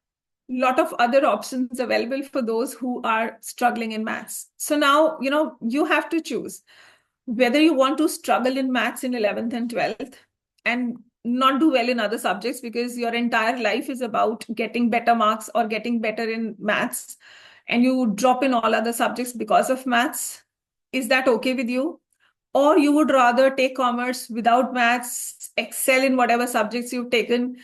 lot of other options available for those who are struggling in maths. So now, you have to choose whether you want to struggle in maths in 11th and 12th and not do well in other subjects, because your entire life is about getting better marks or getting better in maths, and you drop in all other subjects because of maths. Is that okay with you? Or you would rather take commerce without maths, excel in whatever subjects you've taken,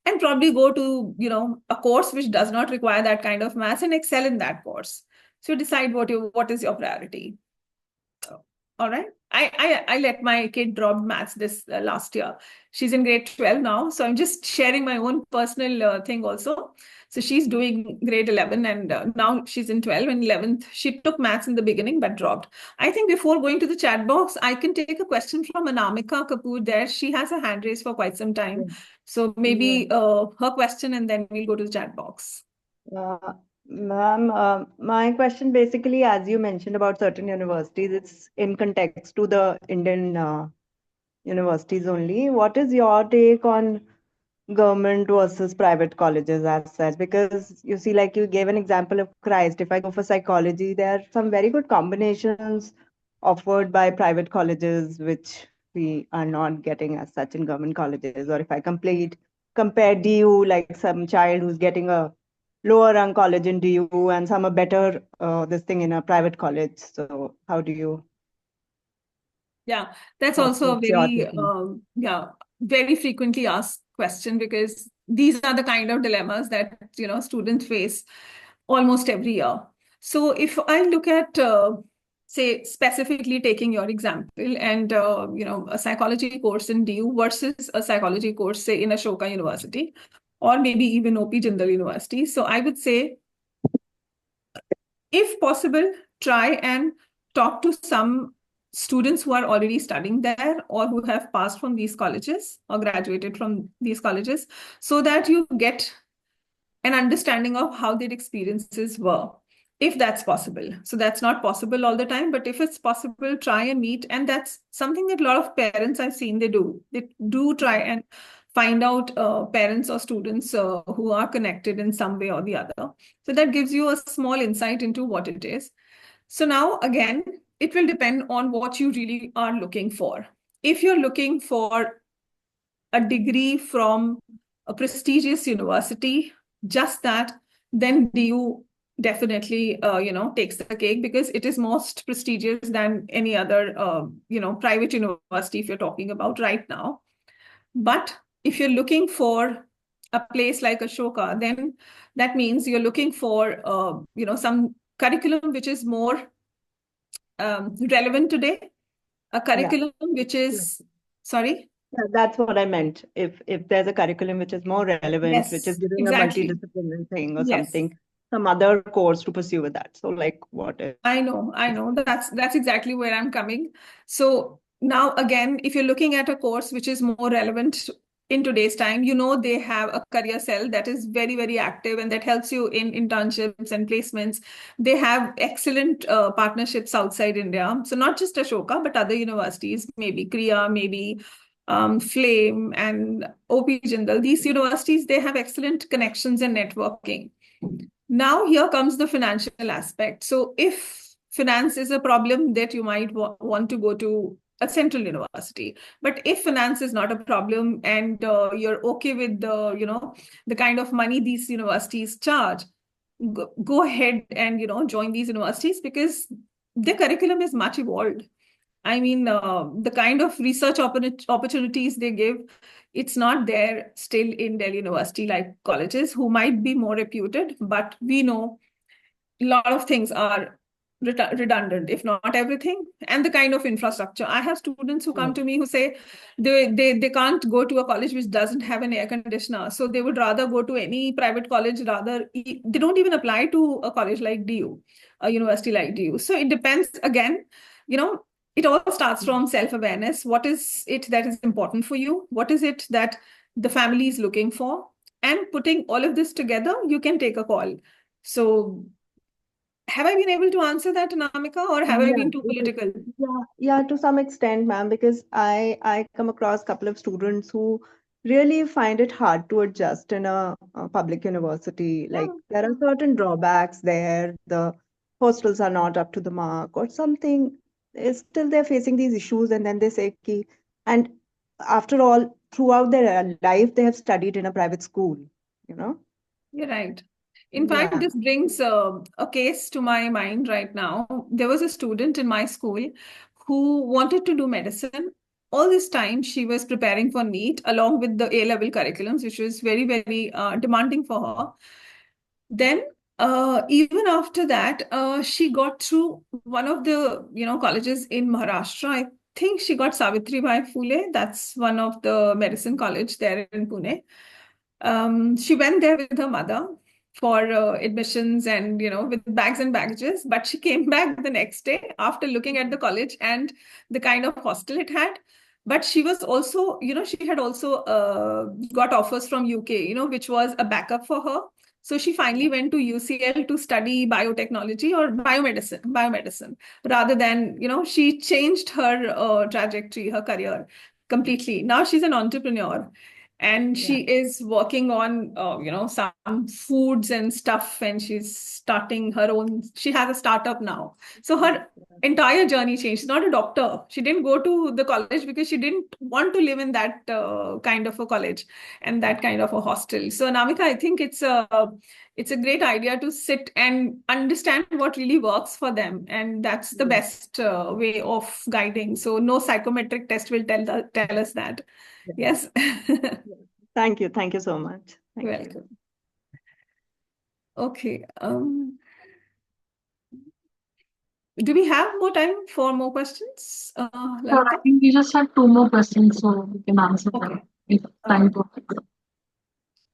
and probably go to, a course which does not require that kind of maths and excel in that course. So decide what is your priority. All right. I let my kid drop maths this last year. She's in grade 12 now. So I'm just sharing my own personal thing also. So she's doing grade 11, and now she's in 12 and 11th. She took maths in the beginning but dropped. I think before going to the chat box, I can take a question from Anamika Kapoor there. She has a hand raised for quite some time. So maybe her question, and then we'll go to the chat box. Uh, Ma'am, my question basically, as you mentioned about certain universities, it's in context to the Indian universities only. What is your take on government versus private colleges as such? Because you see, like you gave an example of Christ. If I go for psychology, there are some very good combinations offered by private colleges, which we are not getting as such in government colleges, or if I compare DU, like some child who's getting a lower rung college in DU and some a better this thing in a private college. So how do you, Yeah, that's also a what's your very take on? very frequently asked question, because these are the kind of dilemmas that students face almost every year. So if I look at say specifically taking your example, and a psychology course in DU versus a psychology course say in Ashoka University, or maybe even OP Jindal University. So I would say, if possible, try and talk to some students who are already studying there or who have passed from these colleges or graduated from these colleges, so that you get an understanding of how their experiences were, if that's possible. So that's not possible all the time, but if it's possible, try and meet. And that's something that a lot of parents I've seen, they do. They do try and find out parents or students who are connected in some way or the other. So that gives you a small insight into what it is. So now, again, it will depend on what you really are looking for. If you're looking for a degree from a prestigious university, just that, then DU definitely takes the cake, because it is most prestigious than any other private university if you're talking about right now. But if you're looking for a place like Ashoka, then that means you're looking for some curriculum which is more relevant today, a Yeah. curriculum which Yeah. is, sorry. Yeah, that's what I meant. If there's a curriculum which is more relevant, which is Yes, giving a exactly. multidisciplinary thing or Yes, something, some other course to pursue with that. So like what is I know. That's exactly where I'm coming. So now again, if you're looking at a course which is more relevant in today's time, they have a career cell that is very, very active, and that helps you in internships and placements. They have excellent partnerships outside India. So not just Ashoka, but other universities, maybe Kriya, maybe Flame and OP Jindal. These universities, they have excellent connections and networking. Now, here comes the financial aspect. So, if finance is a problem, that you might want to go to a central university. But if finance is not a problem, and you're okay with the kind of money these universities charge, go ahead and join these universities, because the curriculum is much evolved. I mean, the kind of research opportunities they give, it's not there still in Delhi University like colleges, who might be more reputed, but we know a lot of things are redundant, if not everything. And the kind of infrastructure. I have students who come right? to me who say they can't go to a college which doesn't have an air conditioner. So they would rather go to any private college, they don't even apply to a college like DU, a university like DU. So it depends again, you know, it all starts from self-awareness. What is it that is important for you? What is it that the family is looking for? And putting all of this together, you can take a call. So have I been able to answer that, Anamika, or have I Yeah, been too political? yeah, to some extent, ma'am, because I come across a couple of students who really find it hard to adjust in a public university. Yeah, Like there are certain drawbacks there. The hostels are not up to the mark or something. Still they're facing these issues, and then they say, "Ki," and after all, throughout their life, they have studied in a private school, you know? you're right. In fact, Yeah. this brings a case to my mind right now. There was a student in my school who wanted to do medicine. All this time, she was preparing for NEET along with the A-level curriculums, which was very, very demanding for her. Then, even after that, she got through one of the colleges in Maharashtra. I think she got Savitribai Phule. That's one of the medicine college there in Pune. She went there with her mother for admissions and with bags and baggages. But she came back the next day after looking at the college and the kind of hostel it had. But she was also, she had also got offers from UK, which was a backup for her. So she finally went to UCL to study biotechnology or biomedicine, rather than, she changed her trajectory, her career completely. Now she's an entrepreneur, and Yeah. she is working on some foods and stuff, and she's starting her own, she has a startup now. So her entire journey changed. She's not a doctor. She didn't go to the college because she didn't want to live in that kind of a college and that kind of a hostel. So Namika, I think it's a great idea to sit and understand what really works for them, and that's the best way of guiding. So no psychometric test will tell us that. Yes. Thank you. Thank you so much. Thank you. Welcome. Okay. Do we have more time for more questions, Sure, I Lalita? think we just have two more questions, so we can answer them Okay. if time permits.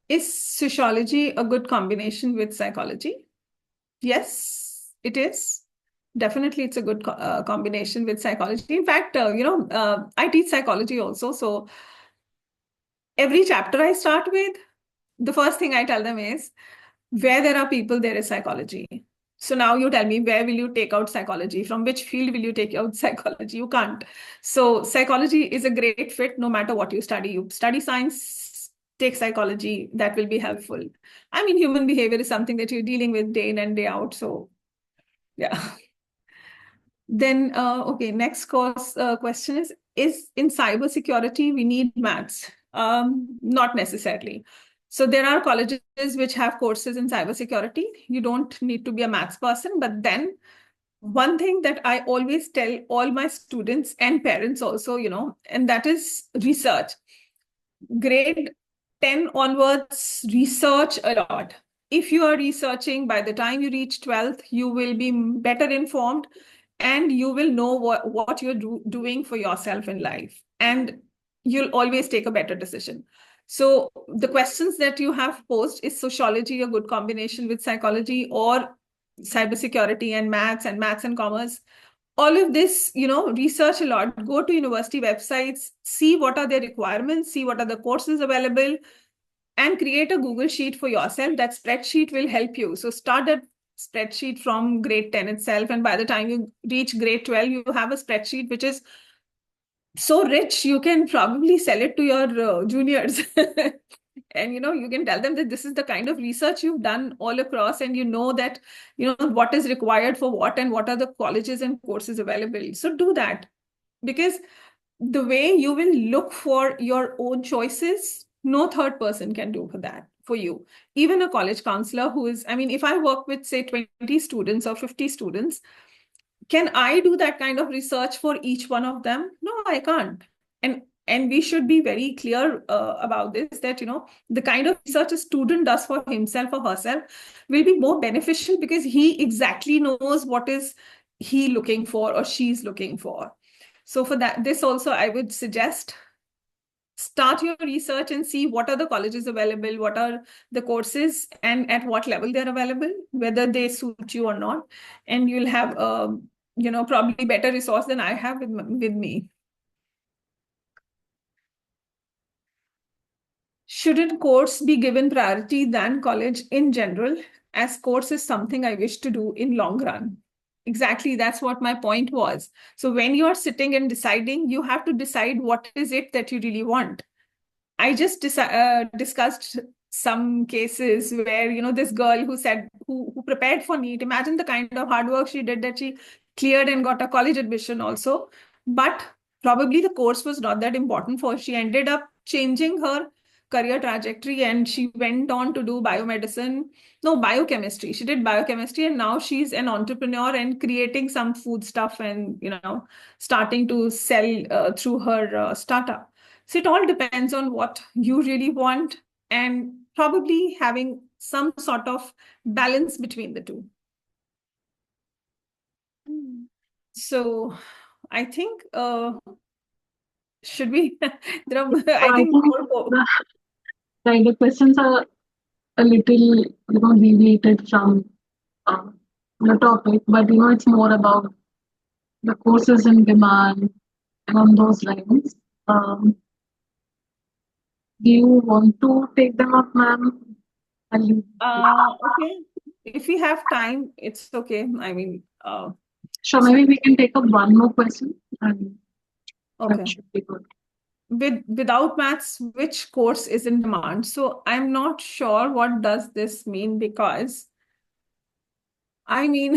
Is sociology a good combination with psychology? Yes, it is. Definitely, it's a good combination with psychology. In fact, I teach psychology also. So every chapter I start with, the first thing I tell them is, where there are people, there is psychology. So now you tell me, where will you take out psychology? From which field will you take out psychology? You can't. So psychology is a great fit no matter what you study. You study science, take psychology, that will be helpful. I mean, human behavior is something that you're dealing with day in and day out. So yeah. Then, okay, next question is in cybersecurity, we need maths? Not necessarily. So there are colleges which have courses in cybersecurity. You don't need to be a maths person, but then one thing that I always tell all my students and parents also, and that is research. Grade 10 onwards, research a lot. If you are researching, by the time you reach 12th, you will be better informed and you will know what you're doing for yourself in life. And you'll always take a better decision. So the questions that you have posed, is sociology a good combination with psychology, or cybersecurity and maths and commerce? All of this, research a lot, go to university websites, see what are their requirements, see what are the courses available, and create a Google sheet for yourself. That spreadsheet will help you. So start that spreadsheet from grade 10 itself, and by the time you reach grade 12, you have a spreadsheet which is so rich, you can probably sell it to your juniors. And you can tell them that this is the kind of research you've done all across, and that what is required for what, and what are the colleges and courses available. So do that, because the way you will look for your own choices, no third person can do for you. Even a college counselor if I work with, say, 20 students or 50 students, can I do that kind of research for each one of them? No, I can't. And we should be very clear about this, that the kind of research a student does for himself or herself will be more beneficial, because he exactly knows what is he looking for or she's looking for. So for that, this also I would suggest, start your research and see what are the colleges available, what are the courses, and at what level they're available, whether they suit you or not. And you'll have probably better resource than I have with me. Shouldn't course be given priority than college in general, as course is something I wish to do in long run? Exactly, that's what my point was. So when you're sitting and deciding, you have to decide what is it that you really want. I just discussed some cases where, this girl who said, who prepared for NEET. Imagine the kind of hard work she did, that she cleared and got a college admission also. But probably the course was not that important for her. She ended up changing her career trajectory, and she went on to do biochemistry. She did biochemistry, and now she's an entrepreneur and creating some food stuff, and, starting to sell through her startup. So it all depends on what you really want, and probably having some sort of balance between the two. So I think, should we? There are, I think, The questions are a little, deviated from uh, the topic, but it's more about the courses in demand and on those lines. Do you want to take them up, ma'am? okay. If we have time, it's okay. Sure, maybe we can take up one more question, and okay. that should be good. Without maths, which course is in demand? So I'm not sure what does this mean, because I mean,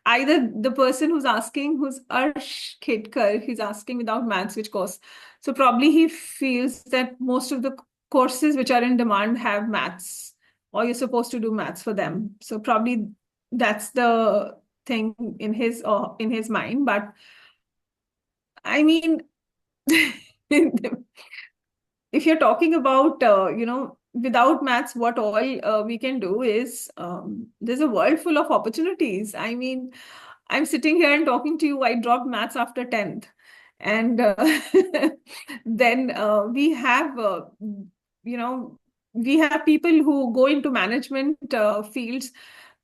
either the person who's asking, who's Arsh Khedkar, he's asking without maths, which course. So probably he feels that most of the courses which are in demand have maths, or you're supposed to do maths for them. So probably that's the thing in his mind. But I mean, if you're talking about without maths, what all we can do is there's a world full of opportunities. I mean, I'm sitting here and talking to you. I dropped maths after 10th. And then we have, we have people who go into management fields,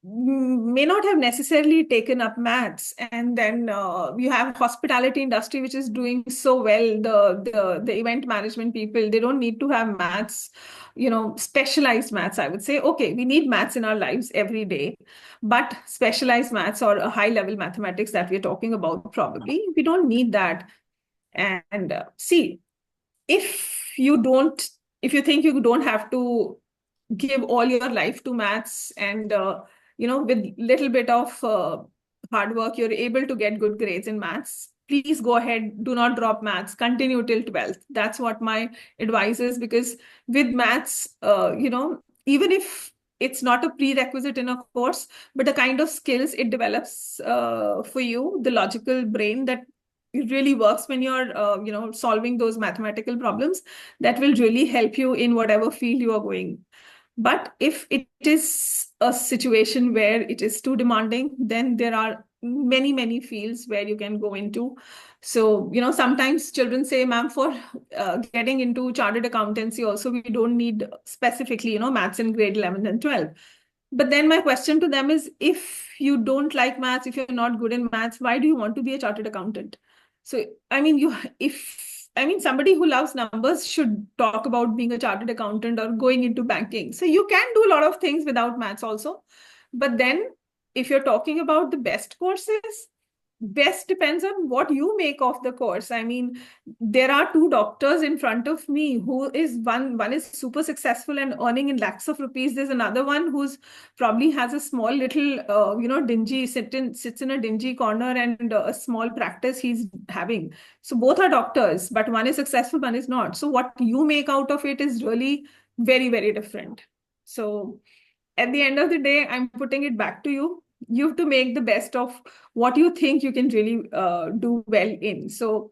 may not have necessarily taken up maths, and then you have hospitality industry which is doing so well. The event management people, they don't need to have maths, specialized maths. I would say, okay, we need maths in our lives every day, but specialized maths or a high level mathematics that we're talking about, probably we don't need that. And see, if you don't, if you think you don't have to give all your life to maths, and with little bit of hard work you're able to get good grades in maths, please go ahead, do not drop maths, continue till 12th. That's what my advice is, because with maths, even if it's not a prerequisite in a course, but the kind of skills it develops for you, the logical brain that it really works when you're solving those mathematical problems, that will really help you in whatever field you are going. But if it is a situation where it is too demanding, then there are many, many fields where you can go into. So, sometimes children say, ma'am, for getting into chartered accountancy also, we don't need specifically, maths in grade 11 and 12. But then my question to them is, if you don't like maths, if you're not good in maths, why do you want to be a chartered accountant? So, I mean, somebody who loves numbers should talk about being a chartered accountant or going into banking. So you can do a lot of things without maths also. But then if you're talking about the best courses, best depends on what you make of the course. I mean, there are two doctors in front of me who is one is super successful and earning in lakhs of rupees. There's another one who's probably has a small little dingy sits in a dingy corner, and a small practice he's having. So both are doctors, but one is successful, one is not. So what you make out of it is really very, very different. So at the end of the day, I'm putting it back to you. You have to make the best of what you think you can really do well in. So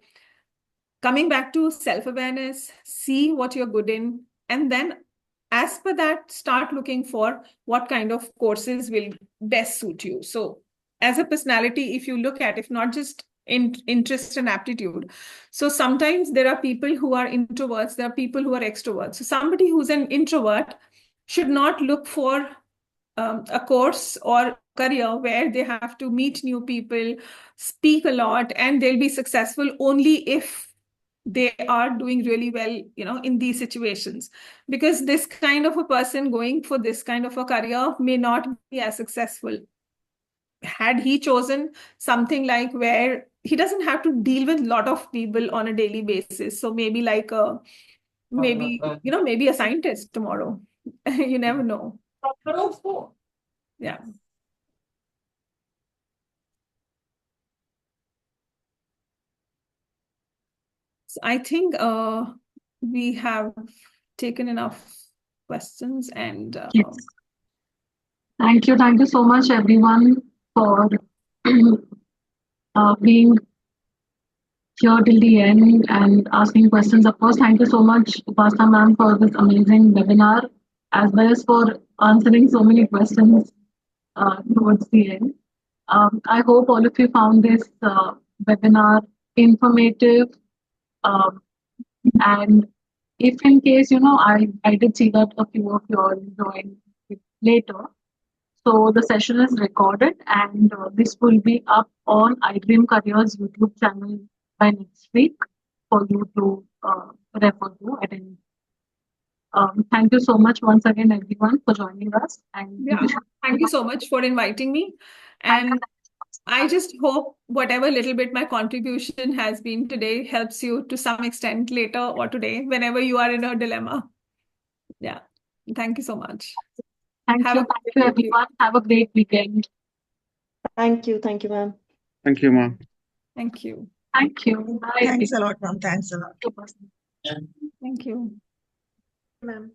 coming back to self-awareness, see what you're good in, and then as per that, start looking for what kind of courses will best suit you. So as a personality, if you look at, if not just interest and aptitude. So sometimes there are people who are introverts, there are people who are extroverts. So somebody who's an introvert should not look for a course or career where they have to meet new people, speak a lot, and they'll be successful only if they are doing really well, in these situations. Because this kind of a person going for this kind of a career may not be as successful. Had he chosen something like where he doesn't have to deal with a lot of people on a daily basis, so maybe like maybe a scientist tomorrow. You never know. Yeah. So I think we have taken enough questions, and Yes. Thank you. Thank you so much, everyone, for being here till the end and asking questions. Of course, thank you so much, Upasana ma'am, for this amazing webinar, as well as for answering so many questions towards the end. I hope all of you found this webinar informative. Um, and if in case, I did see that a few of you all joined later. So the session is recorded, and this will be up on iDreamCareer's YouTube channel by next week for you to refer to at any. Thank you so much once again, everyone, for joining us. And thank you so much for inviting me. And I just hope whatever little bit my contribution has been today helps you to some extent later or today, whenever you are in a dilemma. Yeah. Thank you so much. Thank you, everyone. Have a great weekend. Thank you, ma'am. Thank you, ma'am. Thank you. Thank you. Bye. Thanks a lot, ma'am. Thanks a lot. Thank you. Ma'am.